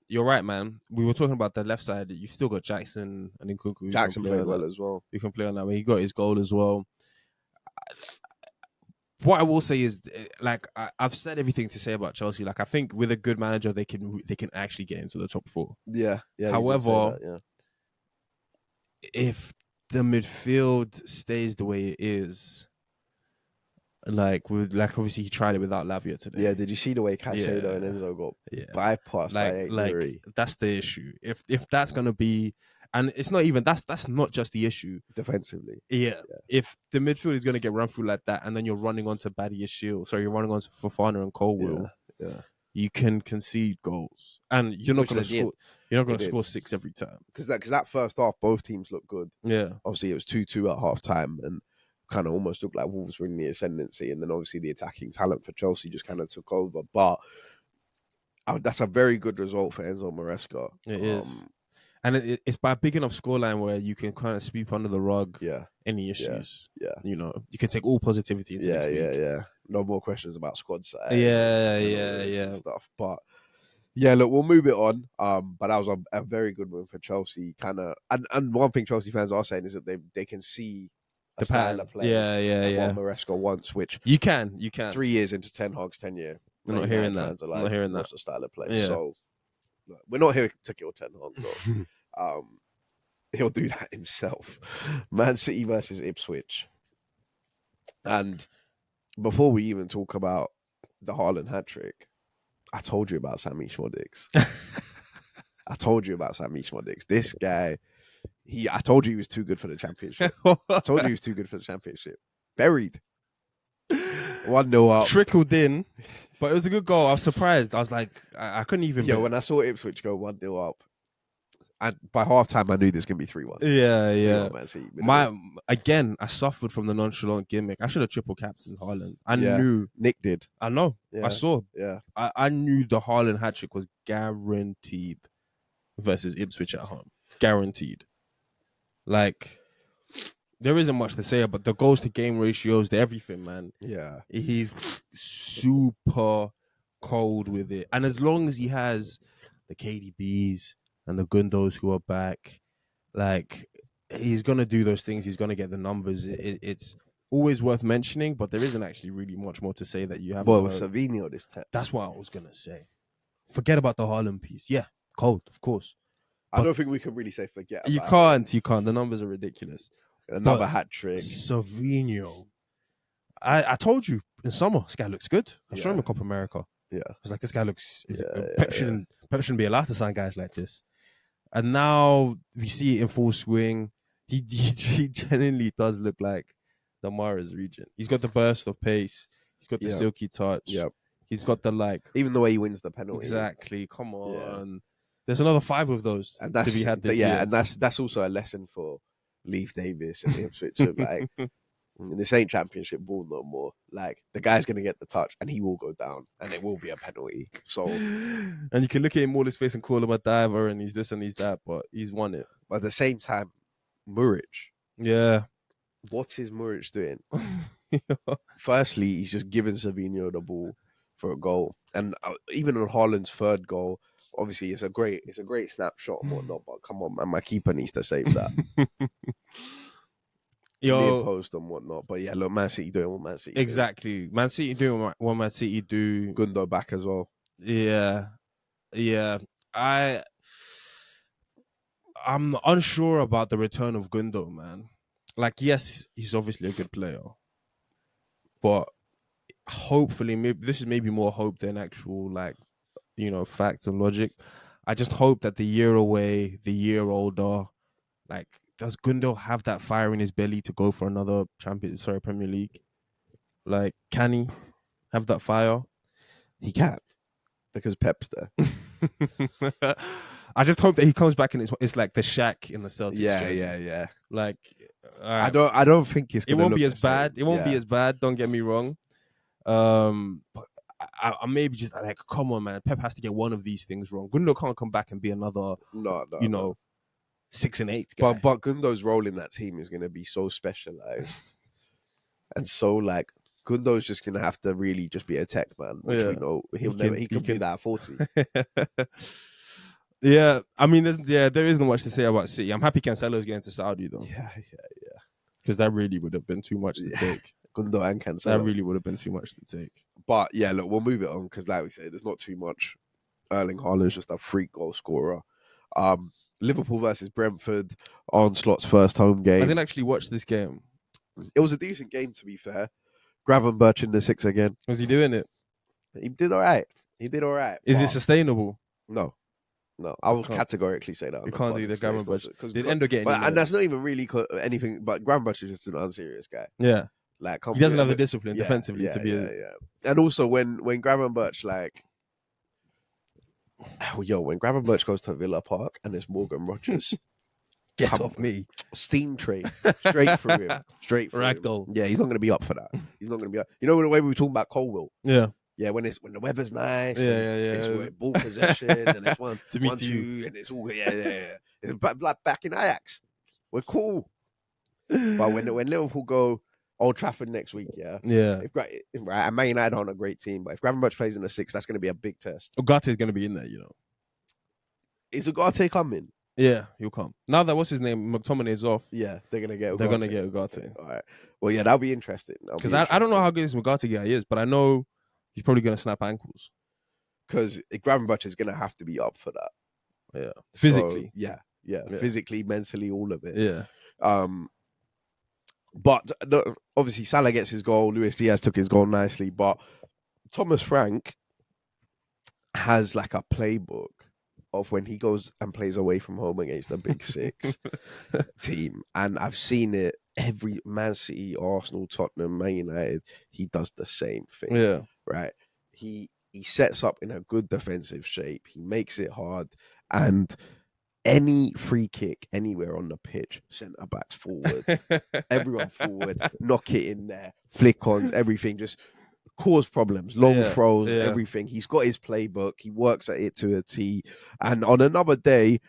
you're right, man. We were talking about the left side. You've still got Jackson and Nkunku. Jackson played well as well. You can play on that way. He got his goal as well. What I will say is, like, I've said everything to say about Chelsea. Like, I think with a good manager, they can actually get into the top 4. Yeah. However, if the midfield stays the way it is, Obviously he tried it without Lavia today. Yeah, did you see the way Caicedo and Enzo got bypassed by Emery? That's the issue. If that's gonna be, and it's not even that's not just the issue defensively. Yeah. If the midfield is gonna get run through like that, and then you're running onto Badiashile, you're running onto Fofana and Colwill, you can concede goals, and you're not gonna score. You're not gonna score 6 every time. Because that first half, both teams looked good. Yeah, obviously it was 2-2 at half time, and kind of almost looked like Wolves were in the ascendancy, and then obviously the attacking talent for Chelsea just kind of took over. But that's a very good result for Enzo Maresca. It is. And it's by a big enough scoreline where you can kind of sweep under the rug any issues. Yeah. You know, you can take all positivity into next week. Yeah. No more questions about squad size. And stuff. But yeah, look, we'll move it on. But that was a very good win for Chelsea. Kind of, and one thing Chelsea fans are saying is that they can see the style of play. What Maresca wants, which you can. 3 years into Ten Hag's tenure, we're not hearing that. I'm not hearing that. The style of play. Yeah. So look, we're not here to kill Ten Hag. Though. He'll do that himself. Man City versus Ipswich. And before we even talk about the Haaland hat-trick, I told you about Sammy Schmodix. This guy, I told you he was too good for the Championship. Buried. 1-0 up. Trickled in, but it was a good goal. I was surprised. I was like, I couldn't even... Yeah, when I saw Ipswich go 1-0 up, and by half-time, I knew there's going to be 3-1. Yeah. 3-1 Man City. Again, I suffered from the nonchalant gimmick. I should have triple captained Haaland. I knew. Nick did. I know. Yeah. I saw. Yeah. I knew the Haaland hat-trick was guaranteed versus Ipswich at home. Guaranteed. Like, there isn't much to say about the goals to game ratios, the everything, man. Yeah. He's super cold with it. And as long as he has the KDBs and the Gundos who are back, like, he's going to do those things. He's going to get the numbers. It's always worth mentioning, but there isn't actually really much more to say that you have. Well, with Savinho this time. That's what I was going to say. Forget about the Haaland piece. Yeah, cold, of course. I don't think we can really say forget about it. You can't. The numbers are ridiculous. Another hat-trick. Savinho. I told you in summer, this guy looks good. I showed him a Copa America. Yeah. I was like, this guy looks... Pep shouldn't be allowed to sign guys like this. And now we see it in full swing. He genuinely does look like the Mahrez region. He's got the burst of pace. He's got the silky touch. Yep. He's got the even the way he wins the penalty. Exactly. Come on. Yeah. There's another 5 of those to be had this year. And that's also a lesson for Leif Davis and Ipswich. Like, this ain't Championship ball no more. Like, the guy's going to get the touch and he will go down and it will be a penalty. So, and you can look at him all his face and call him a diver and he's this and he's that, but he's won it. But at the same time, Muric. Yeah. What is Muric doing? Firstly, he's just giving Savinho the ball for a goal. And even on Haaland's third goal, obviously it's a great snapshot and whatnot, but come on, man, my keeper needs to save that. Near post and whatnot. But yeah, look, Man City doing what Man City exactly do. Man City doing what Man City do. Gundo back as well. Yeah. I'm unsure about the return of Gundo, man. Like, yes, he's obviously a good player, but hopefully, this is maybe more hope than actual, like, facts and logic. I just hope that the year away, the year older, like, does Gundo have that fire in his belly to go for another Premier League? Like, can he have that fire? He can, because Pep's there. I just hope that he comes back and it's like the Shaq in the Celtics. Yeah. Like, I don't think it's. It won't be as bad. It won't be as bad. Don't get me wrong. But I maybe just like, come on, man. Pep has to get one of these things wrong. Gundo can't come back and be another, 6 and 8 guy. But Gundo's role in that team is going to be so specialized, and so like Gundo's just going to have to really just be a tech man, which we know he can do that at 40. Yeah, I mean, there isn't much to say about City. I'm happy Cancelo's getting to Saudi though. Yeah. Because that really would have been too much to take. Gundo and Cancelo. That really would have been too much to take. But yeah, look, we'll move it on because, like we said, there's not too much. Erling Haaland's just a freak goal scorer. Liverpool versus Brentford, Arne Slot's first home game. I didn't actually watch this game. It was a decent game, to be fair. Gravenberch in the 6 again. Was he doing it? He did all right. Is it sustainable? No. I will categorically say that. You can't do the Gravenberch. Did Endo get and that's not even really anything. But Gravenberch is just an unserious guy. Yeah. Like he doesn't have the discipline defensively to be. And also when Gravenberch when Gravenberch goes to Villa Park and it's Morgan Rogers. Get off me. Steam train. Straight through him. Ragdoll. Yeah, he's not going to be up for that. He's not going to be up. You know the way we were talking about Colwill? Yeah. Yeah, when the weather's nice. Yeah. It's ball possession and it's 1-2 and it's all, It's back in Ajax. We're cool. But when Liverpool go Old Trafford next week, yeah. And Man United aren't a great team, but if Gravenberch plays in the 6, that's going to be a big test. Ugate's going to be in there, Is Ugarte coming? Yeah, he'll come. Now that what's his name, McTominay is off. Yeah, they're gonna get Ugarte. Okay. All right. Well, yeah, that'll be interesting. Because I don't know how good this Ugarte guy is, but I know he's probably gonna snap ankles. Because Gravenberch is gonna have to be up for that. Yeah, physically. So, yeah, physically, mentally, all of it. Yeah. But obviously Salah gets his goal. Luis Diaz took his goal nicely, but Thomas Frank has like a playbook of when he goes and plays away from home against the big 6 team. And I've seen it every Man City, Arsenal, Tottenham, Man United. He does the same thing. Yeah. Right. He sets up in a good defensive shape. He makes it hard. And any free kick anywhere on the pitch, centre backs forward, everyone forward, knock it in there, flick ons, everything, just cause problems, long throws, everything. He's got his playbook. He works at it to a T. And on another day,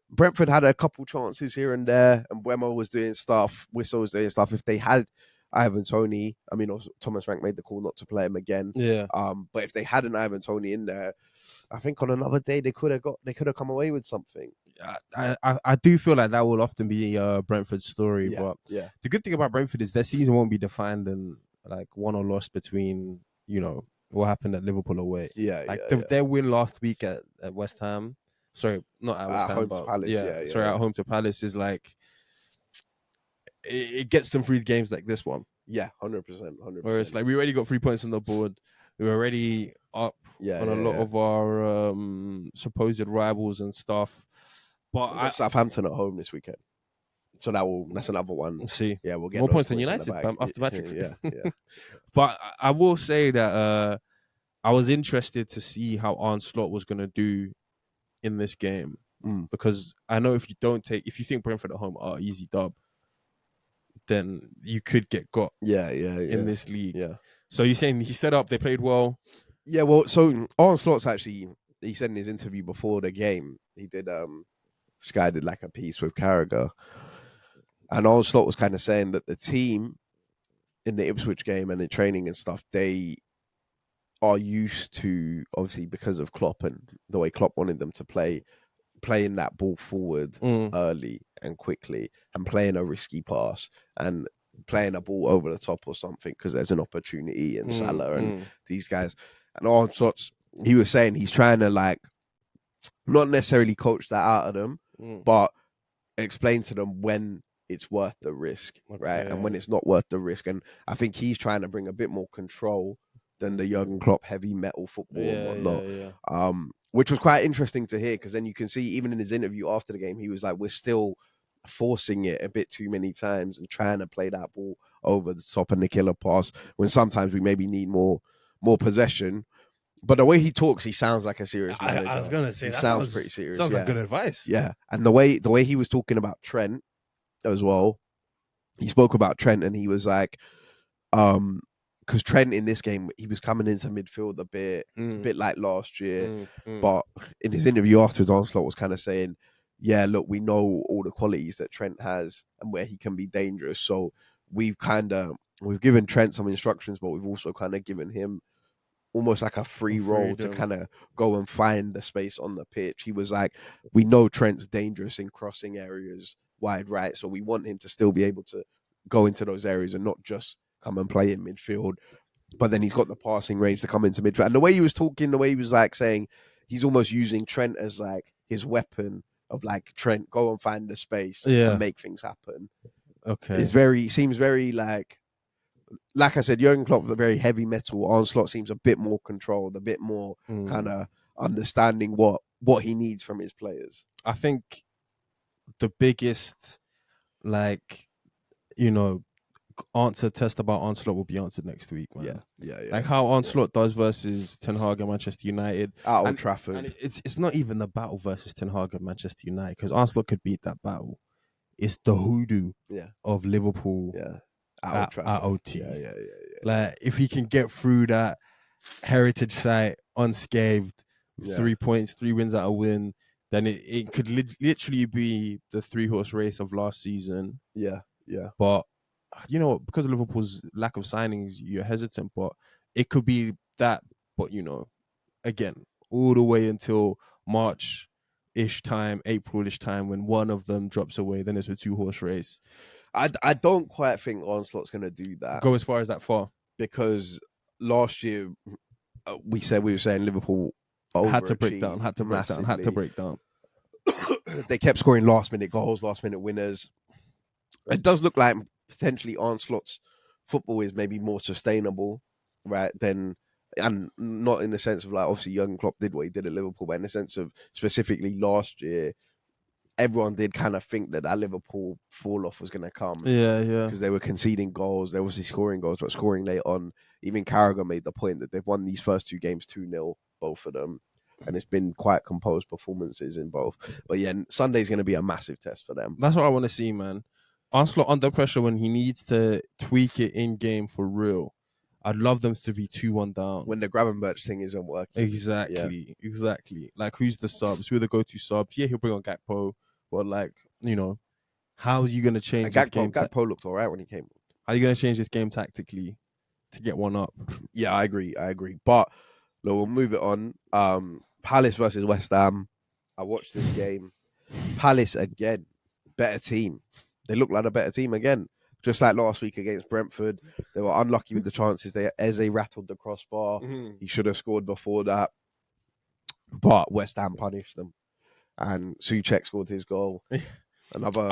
Brentford had a couple chances here and there, and Buemo was doing stuff, Whistle was doing stuff. If they had Ivan Toney, Thomas Frank made the call not to play him again. Yeah. But if they had an Ivan Toney in there, I think on another day they could have come away with something. I do feel like that will often be Brentford's story. But the good thing about Brentford is their season won't be defined in like won or lost between, what happened at Liverpool away. Their win last week at West Ham. Sorry, not at West Ham, but Palace, at home to Palace is like it gets them through games like this one. Yeah, 100%. Where it's like we already got 3 points on the board. We were already up on a lot of our supposed rivals and stuff. But Southampton at home this weekend. So that's another one. We'll see. Yeah, we'll get more points than United after Patrick. Yeah. But I will say that I was interested to see how Arne Slot was going to do in this game. Because I know if you think Brentford at home are easy dub, then you could get got in this league. Yeah. So you're saying he set up, they played well? Yeah, well, so Arne Slot's actually, he said in his interview before the game, he did, Sky did like a piece with Carragher. And Arne Slot was kind of saying that the team in the Ipswich game and in training and stuff, they are used to, obviously because of Klopp and the way Klopp wanted them to play, playing that ball forward early and quickly and playing a risky pass and playing a ball over the top or something because there's an opportunity in Salah and these guys. And Arne Slot, he was saying he's trying to like not necessarily coach that out of them, but explain to them when it's worth the risk, right? And when it's not worth the risk. And I think he's trying to bring a bit more control than the Jurgen Klopp heavy metal football and whatnot. Which was quite interesting to hear because then you can see even in his interview after the game, he was like, we're still forcing it a bit too many times and trying to play that ball over the top and the killer pass when sometimes we maybe need more possession. But the way he talks, he sounds like a serious manager. I was going to say, that sounds pretty serious. Sounds like good advice. Yeah. And the way he was talking about Trent as well, he spoke about Trent and he was like, because Trent in this game, he was coming into midfield a bit like last year. But in his interview afterwards, Arne Slot was kind of saying, yeah, look, we know all the qualities that Trent has and where he can be dangerous. So we've given Trent some instructions, but we've also kind of given him almost like a free role to kind of go and find the space on the pitch. He was like, we know Trent's dangerous in crossing areas wide right, so we want him to still be able to go into those areas and not just come and play in midfield. But then he's got the passing range to come into midfield. And the way he was talking, the way he was like saying he's almost using Trent as like his weapon of like, Trent, go and find the space and make things happen. Okay. Seems very like like I said, Jurgen Klopp was very heavy metal. Arne Slot seems a bit more controlled, a bit more kind of understanding what he needs from his players. I think the biggest, like, answer test about Arne Slot will be answered next week, man. Yeah. Like how Arne Slot does versus Ten Hag and Manchester United. At Old Trafford. And it's not even the battle versus Ten Hag and Manchester United, because Arne Slot could beat that battle. It's the hoodoo of Liverpool at OT. Yeah. Like, if he can get through that heritage site unscathed, 3 points, 3 wins out of win, then it could literally be the 3-horse race of last season. Yeah. But, because of Liverpool's lack of signings, you're hesitant, but it could be that. But, again, all the way until March-ish time, April-ish time, when one of them drops away, then it's a 2-horse race. I don't quite think Arne Slot's going to do that. Go as far as that far. Because last year, we were saying Liverpool had to break down. They kept scoring last-minute goals, last-minute winners. It does look like potentially Arne Slot's football is maybe more sustainable, right? And not in the sense of, like, obviously Jurgen Klopp did what he did at Liverpool, but in the sense of specifically last year, everyone did kind of think that Liverpool fall-off was going to come. Yeah. Because they were conceding goals. They were obviously scoring goals, but scoring late on. Even Carragher made the point that they've won these first 2 games 2-0, both of them. And it's been quite composed performances in both. But yeah, Sunday's going to be a massive test for them. That's what I want to see, man. Arne Slot under pressure when he needs to tweak it in-game for real. I'd love them to be 2-1 down. When the Gravenberch thing isn't working. Exactly. Like, who's the subs? Who are the go-to subs? Yeah, he'll bring on Gakpo. But, like, how are you going to change this game? Gakpo looked all right when he came. How are you going to change this game tactically to get one up? Yeah, I agree. But, look, we'll move it on. Palace versus West Ham. I watched this game. Palace, again, better team. They look like a better team again. Just like last week against Brentford. They were unlucky with the chances. Eze rattled the crossbar. Mm-hmm. He should have scored before that. But West Ham punished them. And Souček scored his goal. Another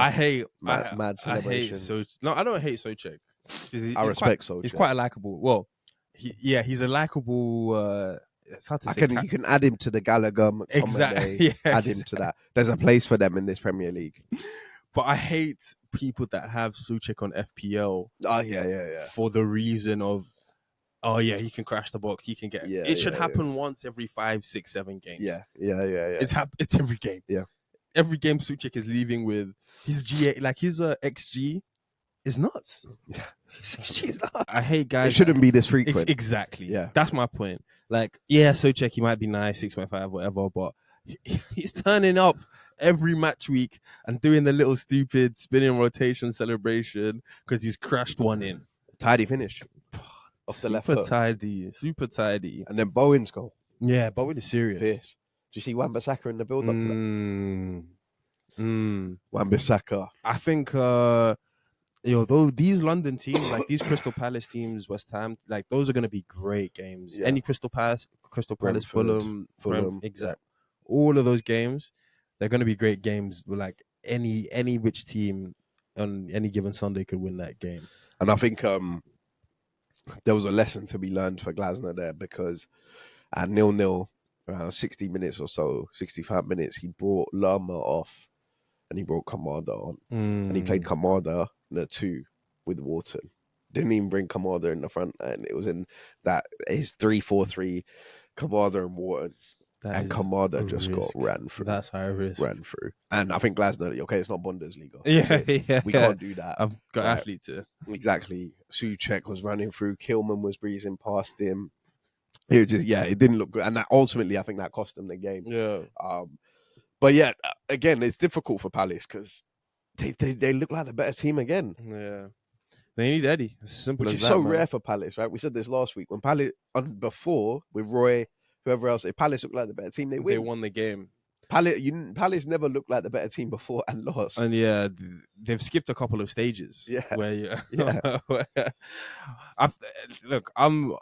mad celebration. I don't hate Souček. I respect Souček. He's quite a likable. Well, he's a likable. It's hard to say. You can add him to the Gallagher. Exactly. Add him to that. There's a place for them in this Premier League. But I hate people that have Souček on FPL. Oh yeah. For the reason of, he can crash the box. He can get. It should happen once every 5, 6, 7 games. Yeah. It's every game. Yeah. Every game Souček is leaving with his GA, like his XG is nuts. Yeah. His XG is nuts. I hate guys. It shouldn't be this frequent. Exactly. Yeah. That's my point. Like, Souček, he might be nice, 6.5, whatever, but he's turning up every match week and doing the little stupid spinning rotation celebration because he's crashed one in. Tidy finish. Off the left foot. Super tidy. And then Bowen's goal. Yeah, Bowen is serious. Fierce. Do you see Wan-Bissaka in the build-up to that? Wan-Bissaka. I think, these London teams, like these Crystal Palace teams, West Ham, like those are going to be great games. Yeah. Any Crystal Palace, Fulham, exactly. All of those games, they're going to be great games. Like any which team on any given Sunday could win that game. And I think there was a lesson to be learned for Glasner there, because at 0-0, around 60 minutes or so, 65 minutes, he brought Lerma off and he brought Kamada on. And he played Kamada in a 2 with Wharton. Didn't even bring Kamada in the front, and it was in that his 3-4-3, Kamada and Wharton. And Kamada just got ran through. That's high risk. Ran through. And I think Glasner, it's not Bundesliga. Yeah. We can't do that. I've got athlete to. Exactly. Souček was running through. Kilman was breezing past him. It didn't look good. And that ultimately, I think that cost them the game. Yeah. But yeah, again, it's difficult for Palace because they look like a better team again. Yeah. They need Eddie. It's simple Which as is that, so man. rare for Palace, right? We said this last week. When Palace, before, with Roy, whoever else, if Palace looked like the better team, they win. They won the game. Palace never looked like the better team before and lost. And they've skipped a couple of stages. Yeah. I'm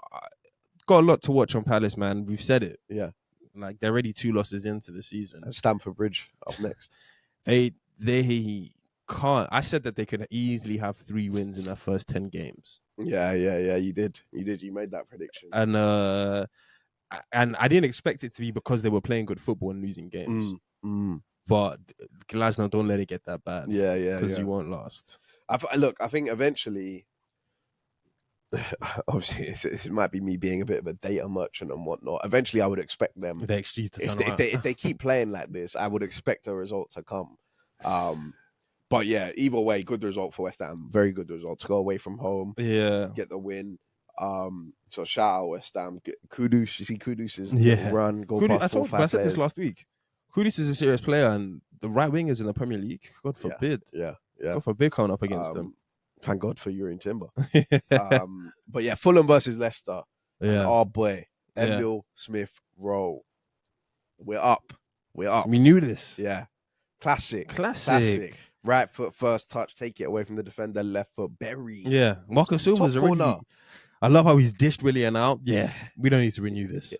got a lot to watch on Palace, man. We've said it. Yeah. Like, they're already 2 losses into the season. And Stamford Bridge up next. They can't. I said that they could easily have 3 wins in their first 10 games. Yeah. You did. You made that prediction. And I didn't expect it to be because they were playing good football and losing games. But Glasgow, don't let it get that bad. Yeah. Because you won't last. I think eventually, obviously, it might be me being a bit of a data merchant and whatnot. Eventually, I would expect them. The XG to if they keep playing like this, I would expect a result to come. But yeah, either way, good result for West Ham. Very good result to go away from home. Yeah, get the win. So shout out West Ham. Kudus, you see Kudus' run go past I said this last week. Kudus is a serious player, and the right wingers in the Premier League. God forbid. Yeah. God forbid coming up against them. Thank God for Jurrien Timber. But yeah, Fulham versus Leicester. Yeah, our boy Emile Smith Rowe. We're up. We knew this. Yeah, classic. Right foot first touch, take it away from the defender. Left foot, bury. Yeah, Marco Silva's already. I love how he's dished Willian out. Yeah, we don't need to renew this.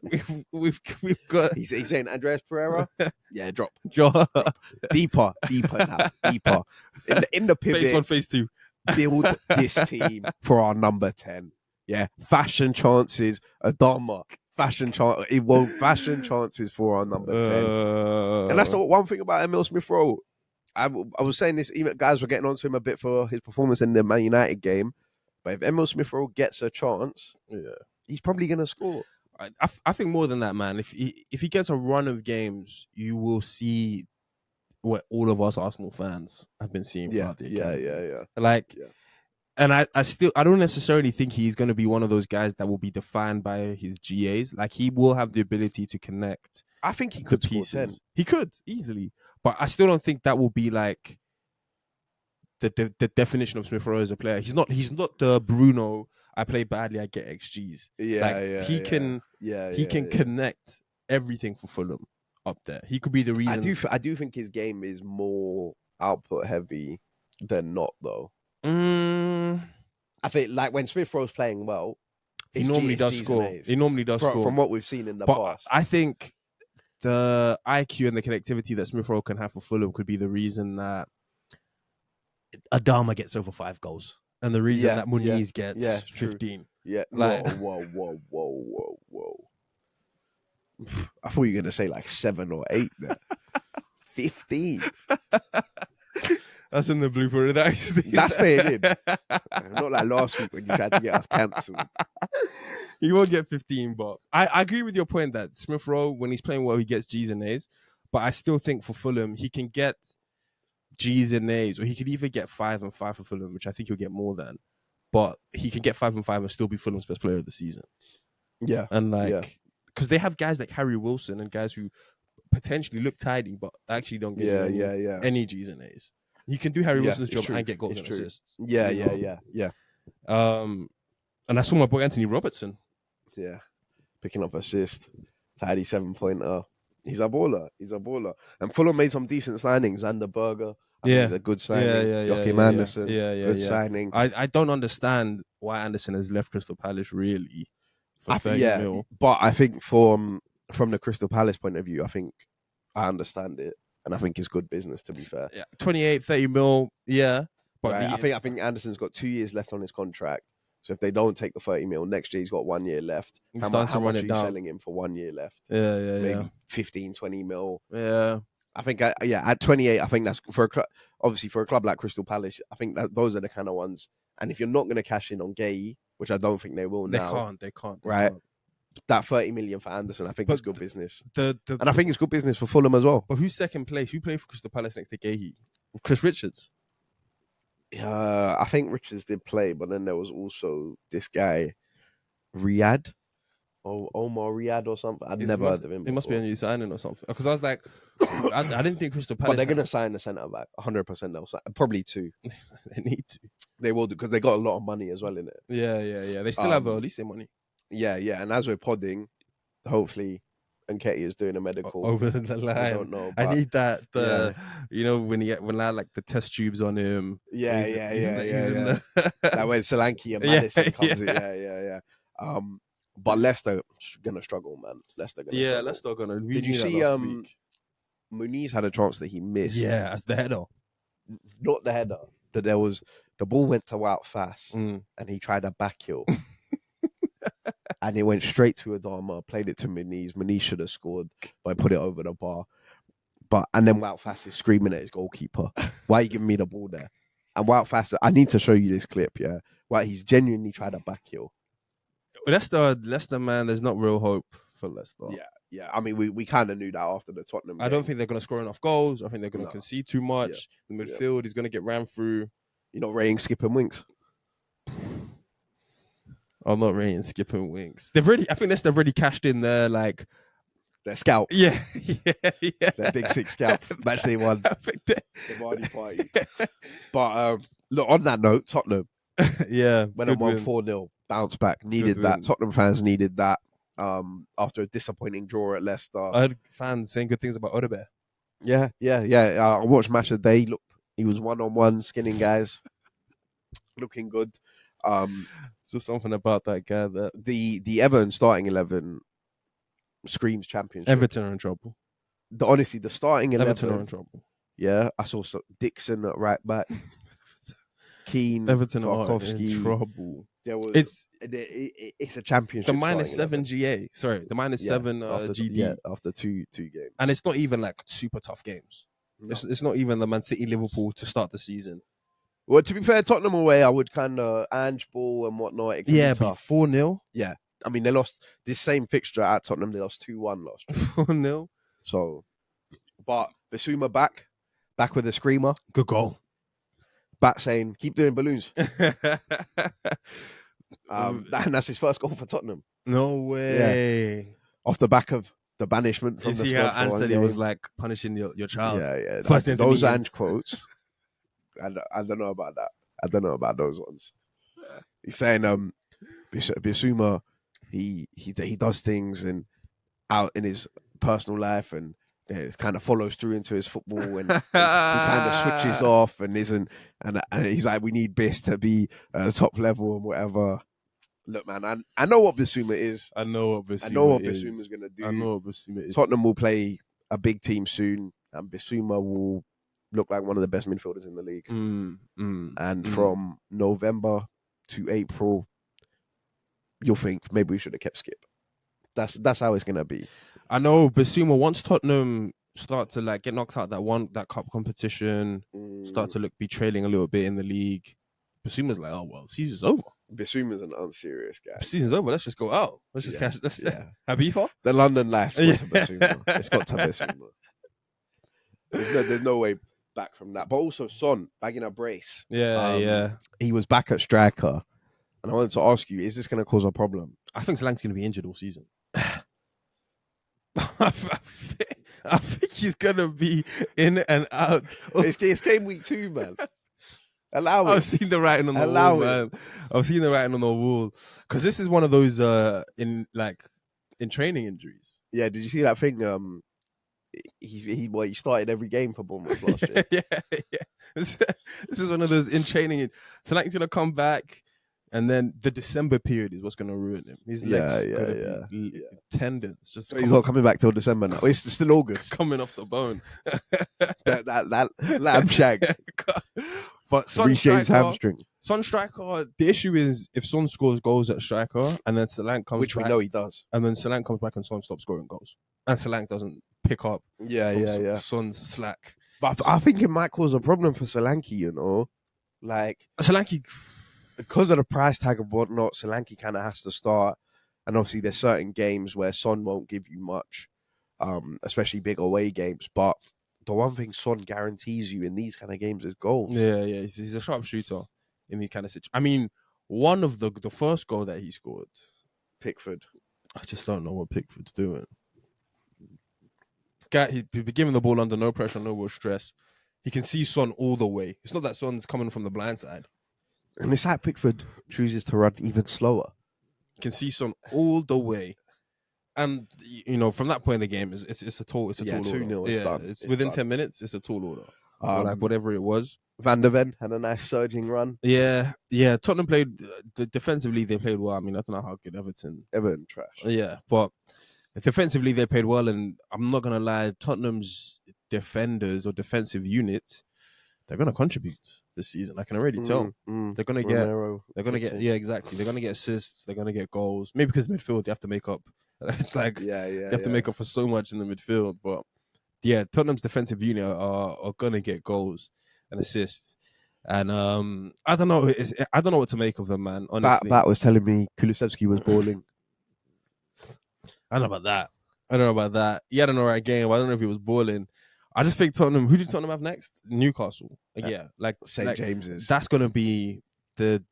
We've got. He's saying Andreas Pereira. Yeah, drop. Deeper now. Deeper. In the pivot. Phase 1, phase 2. Build this team for our number 10. Yeah, fashion chances. Adama. Fashion chances for our number 10. And that's the one thing about Emile Smith Rowe. I was saying this, even guys were getting onto him a bit for his performance in the Man United game. But if Emile Smith Rowe gets a chance, he's probably going to score. I think more than that, man. If he gets a run of games, you will see what all of us Arsenal fans have been seeing throughout the academy. And I don't necessarily think he's going to be one of those guys that will be defined by his GAs. Like, he will have the ability to connect. I think he could score pieces. 10. He could easily, but I still don't think that will be like the definition of Smith Rowe as a player. He's not the Bruno. I play badly, I get XGs. He can connect everything for Fulham up there. He could be the reason. I do think his game is more output heavy than not, though. I think like when Smith Rowe's playing well, he normally does score. He normally does score from what we've seen in the past. I think the IQ and the connectivity that Smith Rowe can have for Fulham could be the reason that Adama gets over 5 goals, and the reason that Muniz gets 15. Yeah, whoa. I thought you were gonna say like 7 or 8 there. 15. That's in the blooper. That's staying in. Not like last week when you tried to get us cancelled. He won't get 15, but I agree with your point that Smith Rowe, when he's playing well, he gets G's and A's. But I still think for Fulham, he can get G's and A's, or he could even get 5 and 5 for Fulham, which I think he'll get more than. But he can get 5 and 5 and still be Fulham's best player of the season. Yeah. And because they have guys like Harry Wilson and guys who potentially look tidy, but actually don't get any G's and A's. You can do Harry Wilson's job and get goals and assists. Yeah. And I saw my boy Anthony Robertson. Yeah. Picking up assist. Tidy 7-pointer. He's a baller. And Fulham made some decent signings. And the Burger. He's a good signing. Joachim Anderson. Good signing. I don't understand why Anderson has left Crystal Palace, really. For 30 mil. But I think from the Crystal Palace point of view, I think I understand it. And I think it's good business, to be fair. Yeah, 28, 30 mil, yeah. But right. I think Anderson's got 2 years left on his contract. So if they don't take the 30 mil, next year he's got 1 year left. How much are you selling him for 1 year left? Maybe 15, 20 mil. Yeah. I think, at 28, I think that's for a club, obviously for a club like Crystal Palace, I think that those are the kind of ones. And if you're not going to cash in on Gay, which I don't think they will now. They can't. Right. That 30 million for Anderson, I think is good business. And I think it's good business for Fulham as well. But who's second place? Who played for Crystal Palace next to Gahey? Chris Richards. I think Richards did play, but then there was also this guy, Riyadh. Omar Riyadh or something. I'd never heard of him. It must be a new signing or something. Because I was like, I didn't think Crystal Palace. But they're going to sign the centre back. 100% they'll sign. Probably 2. They need to. They will do, because they got a lot of money as well in it. Yeah. They still have at least their money. Yeah. And as we're podding, hopefully Nketiah is doing a medical over the line. I don't know. I need that. You know, when I had like the test tubes on him. Yeah. Like when Solanke and Madison comes in. Yeah. But Leicester gonna struggle, man. Leicester gonna. Did you see? Muniz had a chance that he missed. Yeah, as the header. not the header. That there was the ball went to Wout Fass, Mm. and he tried a back heel, and it went straight to Adama. Played it to Maniz. Maniz should have scored, but I put it over the bar. And then Wout Fass is screaming at his goalkeeper, "Why are you giving me the ball there?" And Wout Fass, I need to show you this clip. Yeah, well, he's genuinely tried a back heel. Leicester, man, there's not real hope for Leicester. Yeah. I mean, we kind of knew that after the Tottenham game. I don't think they're going to score enough goals. I think they're going to concede too much. The midfield is going to get ran through. You're not rating Skip and Winks? I'm not rating Skip and Winks. I think they've already cashed in their their scalp. Yeah. Their big six scalp. Match day one. The Vardy party. But look, on that note, Tottenham. When I won 4-0, bounce back. Needed that. Win. Tottenham fans needed that. After a disappointing draw at Leicester. I heard fans saying good things about Odebear. Yeah. I watched Match of the Day. Look, he was 1-on-1, skinning guys. Looking good. Just something about that guy. That the Everton starting 11 screams championship. Everton are in trouble. Honestly, the starting 11... Everton are in trouble. Yeah, I saw Dixon at right back. Keane, Everton Tarkowski. are in trouble. It's a championship. The -7 GA. Sorry, the -7 GD. Yeah, after two games. And it's not even super tough games. No. It's not even the Man City Liverpool to start the season. Well, to be fair, Tottenham away, I would kind of Ange ball and whatnot. It can be tough. 4-0. Yeah, I mean they lost this same fixture at Tottenham. They lost 2-1 last week. 4-0. So, but Bissouma back with a screamer. Good goal. Bat saying, "Keep doing balloons." And that's his first goal for Tottenham. No way. Yeah. Off the back of the banishment from the squad. See how Anthony was punishing your child. Yeah. Those Ange quotes. I don't know about that. I don't know about those ones. He's saying Bissouma, he does things and out in his personal life and it kind of follows through into his football and he kind of switches off and isn't and he's like, we need Bis to be top level and whatever. Look, man, I know what Bissouma is. I know what Bissouma's going to do. I know what Bissouma is. Tottenham will play a big team soon and Bissouma will look like one of the best midfielders in the league. From November to April, you'll think maybe we should have kept Skip. That's how it's gonna be. I know Bissouma, once Tottenham start to get knocked out that cup competition, start to be trailing a little bit in the league, Bissouma's like, oh well, season's over. Bissouma's an unserious guy. Season's over. Let's just go out. Let's just cash. Habiba? The London life's got to Bissouma. It's got to Bissouma. There's no way back from that. But also Son bagging a brace. He was back at striker. And I wanted to ask you, is this going to cause a problem? I think Solanke's going to be injured all season. I think he's going to be in and out. It's game week 2, man. Allow it. I've seen the writing on the wall, man. I've seen the writing on the wall. Because this is one of those in training injuries. Yeah, did you see that thing? He started every game for Bournemouth last year. yeah. This is one of those in training. Solanke's going to come back. And then the December period is what's going to ruin him. His legs be tendons. He's not coming back till December now. It's still August. Coming off the bone. that lamb shag. But Son striker, hamstring. Son striker, the issue is if Son scores goals at striker and then Solanke comes which back. We know he does. And then Solanke comes back and Son stops scoring goals. And Solanke doesn't pick up Son's slack. But I think it might cause a problem for Solanke, you know? Solanke... Because of the price tag and whatnot, Solanke kind of has to start. And obviously there's certain games where Son won't give you much, especially big away games. But the one thing Son guarantees you in these kind of games is goals. Yeah. He's a sharp shooter in these kind of situations. I mean, one of the first goal that he scored, Pickford. I just don't know what Pickford's doing. He'd be giving the ball under no pressure, no real stress. He can see Son all the way. It's not that Son's coming from the blind side. And it's like Pickford chooses to run even slower. You can see Son all the way. And, from that point in the game, it's a tall order. 2-0, it's done. It's within done. 10 minutes, it's a tall order. Whatever it was. Van der Ven had a nice surging run. Yeah. Tottenham played, defensively, they played well. I mean, I don't know how good Everton trash. Yeah, but defensively, they played well. And I'm not going to lie, Tottenham's defenders or defensive unit, they're going to contribute this season. I can already tell. They're going to get. They're going to get. Yeah, exactly. They're going to get assists. They're going to get goals. Maybe because midfield, they have to make up. It's like you have to make up for so much in the midfield. But yeah, Tottenham's defensive unit are going to get goals and assists. And I don't know. I don't know what to make of them, man. Honestly, Bat was telling me Kulusevski was balling. I don't know about that. He had an alright game. I don't know if he was balling. I just think Tottenham. Who did Tottenham have next? Newcastle. Yeah, like St. James's. That's gonna be the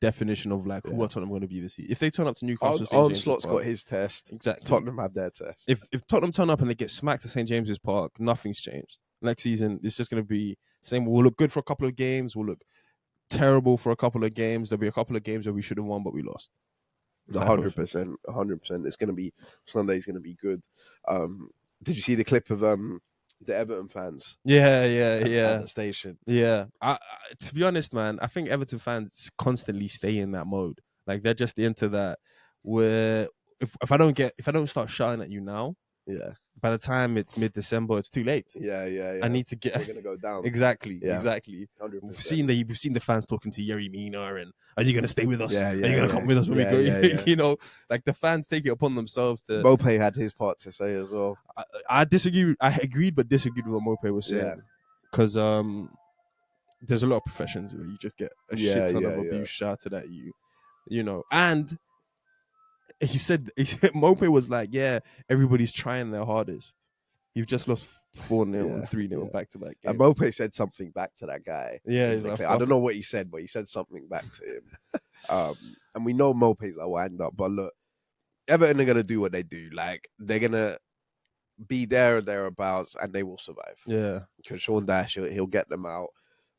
definition of like who are Tottenham going to be this season. If they turn up to Newcastle, Arne Slot's got his test. Exactly. Tottenham have their test. If Tottenham turn up and they get smacked at St. James's Park, nothing's changed. Next season, it's just going to be same. We'll look good for a couple of games. We'll look terrible for a couple of games. There'll be a couple of games where we should have won, but we lost. 100%. 100%. It's going to be Sunday's going to be good. Did you see the clip of the Everton fans? Yeah. At the station. Yeah. To be honest, man, I think Everton fans constantly stay in that mode. Like they're just into that. Where if I don't start shouting at you now, by the time it's mid-December, it's too late. Yeah. I need to get. They're gonna go down. Exactly. 100%. We've seen the fans talking to Yerry Mina and are you gonna stay with us? Yeah. Are you gonna come with us when we go? Yeah. You know, like the fans take it upon themselves to. Mope had his part to say as well. I disagree. I agreed, but disagreed with what Mope was saying because there's a lot of professions where you just get a shit ton of abuse shouted at you, you know, and. He said, Mope was like, everybody's trying their hardest. You've just lost 4-0 and 3-0 back-to-back games. And Mope said something back to that guy. Yeah, he's like, I don't know what he said, but he said something back to him. And we know Mope's a wind up, but look, Everton are going to do what they do. Like, they're going to be there or thereabouts, and they will survive. Yeah. Because Sean Dash, he'll get them out.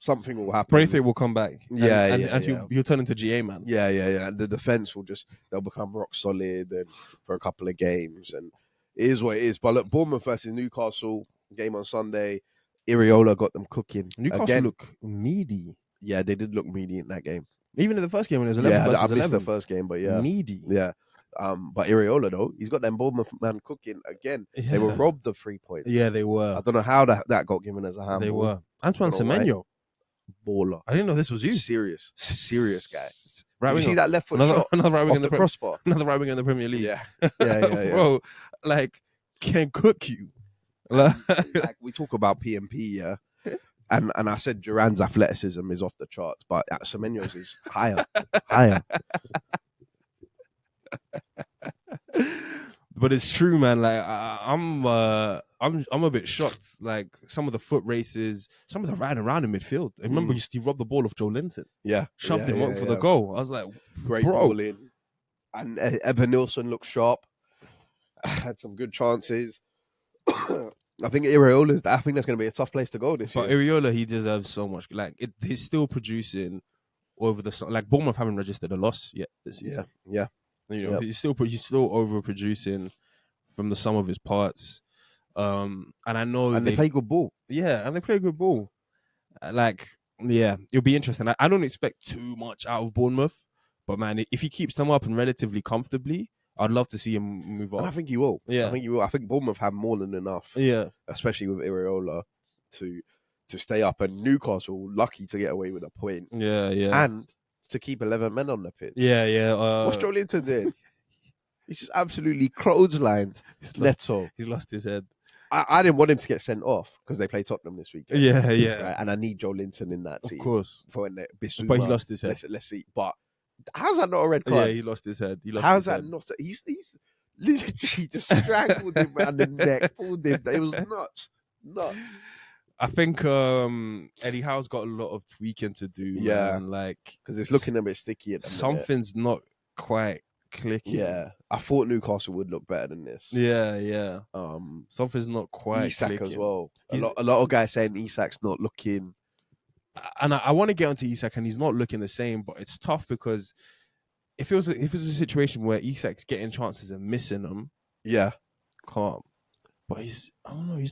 Something will happen. Braithwaite will come back. And he'll turn into GA man. Yeah. And the defense they'll become rock solid and for a couple of games. And it is what it is. But look, Bournemouth versus Newcastle, game on Sunday. Iriola got them cooking. Newcastle look meaty. Yeah, they did look meaty in that game. Even in the first game when it was 11 versus 11. I missed the first game, but meaty. Yeah. But Iriola, though, he's got them Bournemouth man cooking again. Yeah. They were robbed of 3 points. Yeah, they were. I don't know how that got given as a handball. They were. Antoine Semenyo. Baller. I didn't know this was you. Serious guy. Right, you see that left foot shot? Another right wing in the crossbar. Another right wing in the Premier League. Yeah. Bro, like, can cook you. Like we talk about PMP, and I said Duran's athleticism is off the charts, but Semenyo's is higher. But it's true, man. Like I'm a bit shocked. Like some of the foot races, some of the riding around in midfield. I remember he robbed the ball off Joe Linton. Yeah, shoved him up for the goal. I was like, great ball in. And Evan Nilsson looked sharp. Had some good chances. I think Iriola's. I think that's going to be a tough place to go this year. But Iriola, he deserves so much. Like he's still producing over the like Bournemouth haven't registered a loss yet this season. Yeah. You know, he's still overproducing from the sum of his parts. And I know they play good ball. Yeah, and they play good ball. It'll be interesting. I don't expect too much out of Bournemouth, but man, if he keeps them up and relatively comfortably, I'd love to see him move on. And I think he will. Yeah, I think he will. I think Bournemouth have more than enough. Yeah, especially with Iriola to stay up, and Newcastle lucky to get away with a point. Yeah, and to keep 11 men on the pitch. Yeah. What's Joe Linton doing? He's just absolutely clotheslined Neto. He's lost his head. I didn't want him to get sent off because they play Tottenham this week. Yeah. Right? And I need Joe Linton in that team. Of course. For when Bissouma, but he lost his head. Let's see. But how's that not a red card? Yeah, he lost his head. How's that not? He's literally just strangled him around the neck, pulled him. It was nuts. I think Eddie Howe's got a lot of tweaking to do. Yeah, man. Like because it's looking a bit sticky at the something's not quite clicking. Yeah, I thought Newcastle would look better than this. Yeah. Something's not quite Isak clicking. as well. A lot of guys saying Isak's not looking. And I want to get onto Isak, and he's not looking the same. But it's tough because if it was a situation where Isak's getting chances and missing them, calm. But he's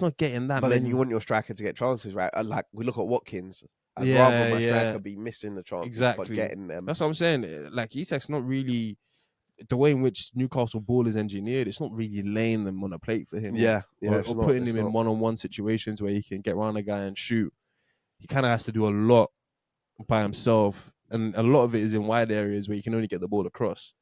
not getting that. But then you want your striker to get chances, right? Like we look at Watkins. I'd rather my striker be missing the chances, but getting them. That's what I'm saying. Like Isak's not really the way in which Newcastle ball is engineered. It's not really laying them on a plate for him. Yeah, or putting him in one-on-one situations where he can get around a guy and shoot. he kind of has to do a lot by himself, and a lot of it is in wide areas where you can only get the ball across.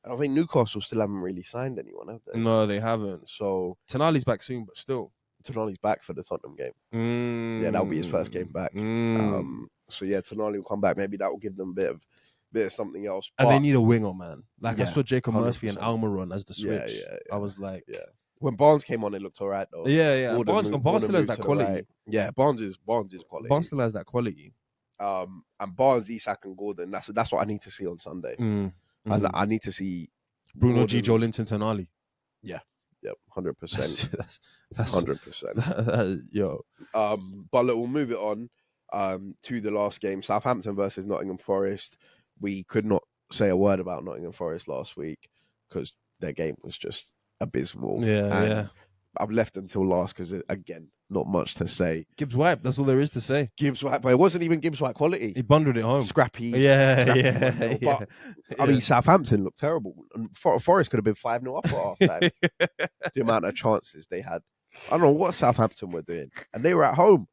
I think Newcastle still haven't really signed anyone, have they? No, they haven't. So Tonali's back soon, but still. Tonali's back for the Tottenham game. Yeah, that'll be his first game back. So yeah, Tonali will come back. Maybe that will give them a bit of something else. And they need a winger, man. Like I Yeah, saw Jacob 100%. Murphy and Almiron as the switch. Yeah. I was like, When Barnes came on, it looked all right though. Yeah. Barnes still has that quality. Right. Yeah, Barnes is quality. Barnes still has that quality. And Barnes, Isak, and Gordon. That's what I need to see on Sunday. I need to see Bruno G. Joelinton Tonali. Yep, 100%. That's 100%. Yo. But look, we'll move it on to the last game, Southampton versus Nottingham Forest. We could not say a word about Nottingham Forest last week because their game was just abysmal. Yeah. I've left them till last because, again, not much to say. Gibbs White, that's all there is to say. Gibbs White, but it wasn't even Gibbs White quality. He bundled it home. Scrappy. Yeah. But, I mean, Southampton looked terrible. And Forest could have been 5-0 up at half-time. The amount of chances they had. I don't know what Southampton were doing. And they were at home.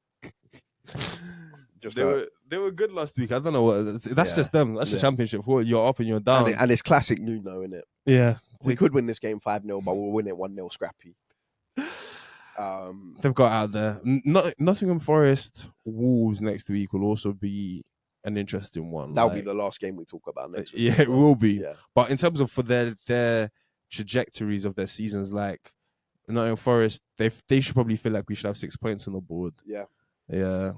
They were good last week. I don't know what. That's just them. That's the championship. You're up and you're down. And it's classic Nuno, isn't it? Yeah. We could win this game 5-0, but we'll win it 1-0 scrappy. They've got out there. Nottingham Forest Wolves next week will also be an interesting one. That'll be the last game we talk about next week. Yeah, it will be. Yeah. But in terms of for their trajectories of their seasons, like Nottingham Forest, they should probably feel like we should have 6 points on the board. Yeah.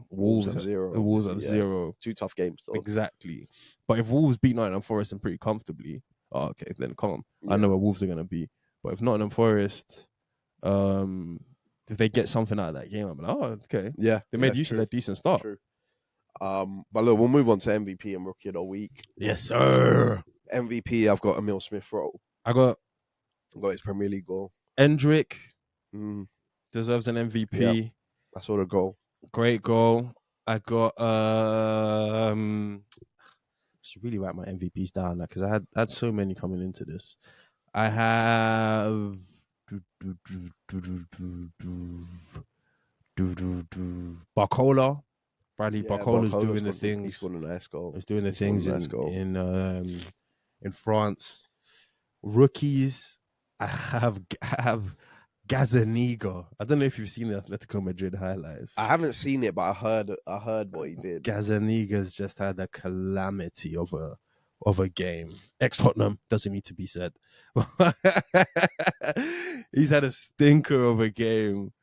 Wolves at 0. Wolves at 0. 2 tough games, though. Exactly. But if Wolves beat Nottingham Forest and pretty comfortably, okay, then come on. I know where Wolves are going to be. But if Nottingham Forest, if they get something out of that game, I'm like, oh, okay. Yeah. They made use of their decent start. True. But look, we'll move on to MVP and Rookie of the Week. Yes, sir. MVP, I've got Emile Smith Rowe. I got his Premier League goal. Endrick deserves an MVP. Yeah, I saw the goal. Great goal. I got should really write my MVPs down because I had so many coming into this. I have Barcola. Bradley Barcola's doing the things. He scored a nice goal. He's doing the things in France. Rookies, I have Gazzaniga. I don't know if you've seen the Atletico Madrid highlights. I haven't seen it, but I heard what he did. Gazzaniga's just had a calamity of a game. Ex-Tottenham, doesn't need to be said. He's had a stinker of a game.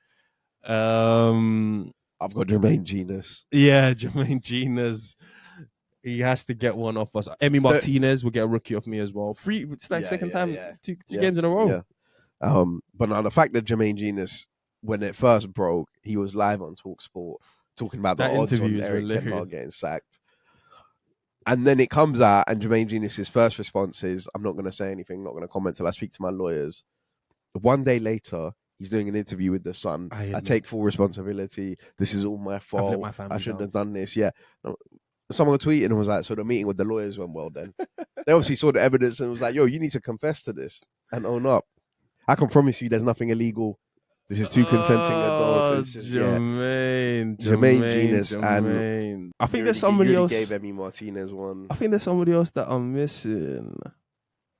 I've got Jermaine Genius. Yeah, Jermaine Genius. He has to get one off us. Emi Martinez will get a rookie off me as well. It's like second time, two games in a row. Yeah. But now the fact that Jermaine Genius, when it first broke, he was live on TalkSport talking about the odds on Eric Ten Hag getting sacked. And then it comes out, and Jermaine Genius's first response is, "I'm not going to say anything, not going to comment till I speak to my lawyers." 1 day later, he's doing an interview with The Sun. I take full responsibility. This is all my fault. I shouldn't have done this. Yeah. Someone tweeted and was like, so the meeting with the lawyers went well then. They obviously saw the evidence and was like, yo, you need to confess to this and own up. I can promise you there's nothing illegal. This is two consenting adults. Just, Jermaine Genius. And I think there's somebody else. Gave Emi Martinez one. I think there's somebody else that I'm missing.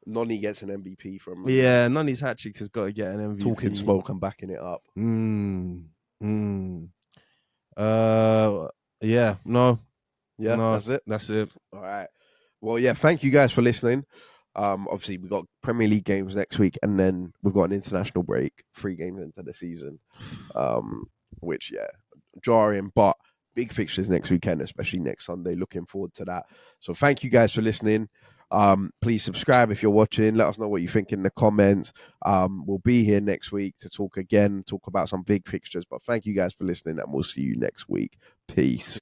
Noni gets an MVP from... Yeah, Noni's hat-trick has got to get an MVP. Talking smoke and backing it up. Yeah, no. Yeah, no, that's it. That's it. All right. Well, yeah, thank you guys for listening. Obviously, we've got Premier League games next week, and then we've got an international break, 3 games into the season, which, jarring, but big fixtures next weekend, especially next Sunday. Looking forward to that. So thank you guys for listening. Please subscribe if you're watching. Let us know what you think in the comments. We'll be here next week to talk about some big fixtures. But thank you guys for listening, and we'll see you next week. Peace.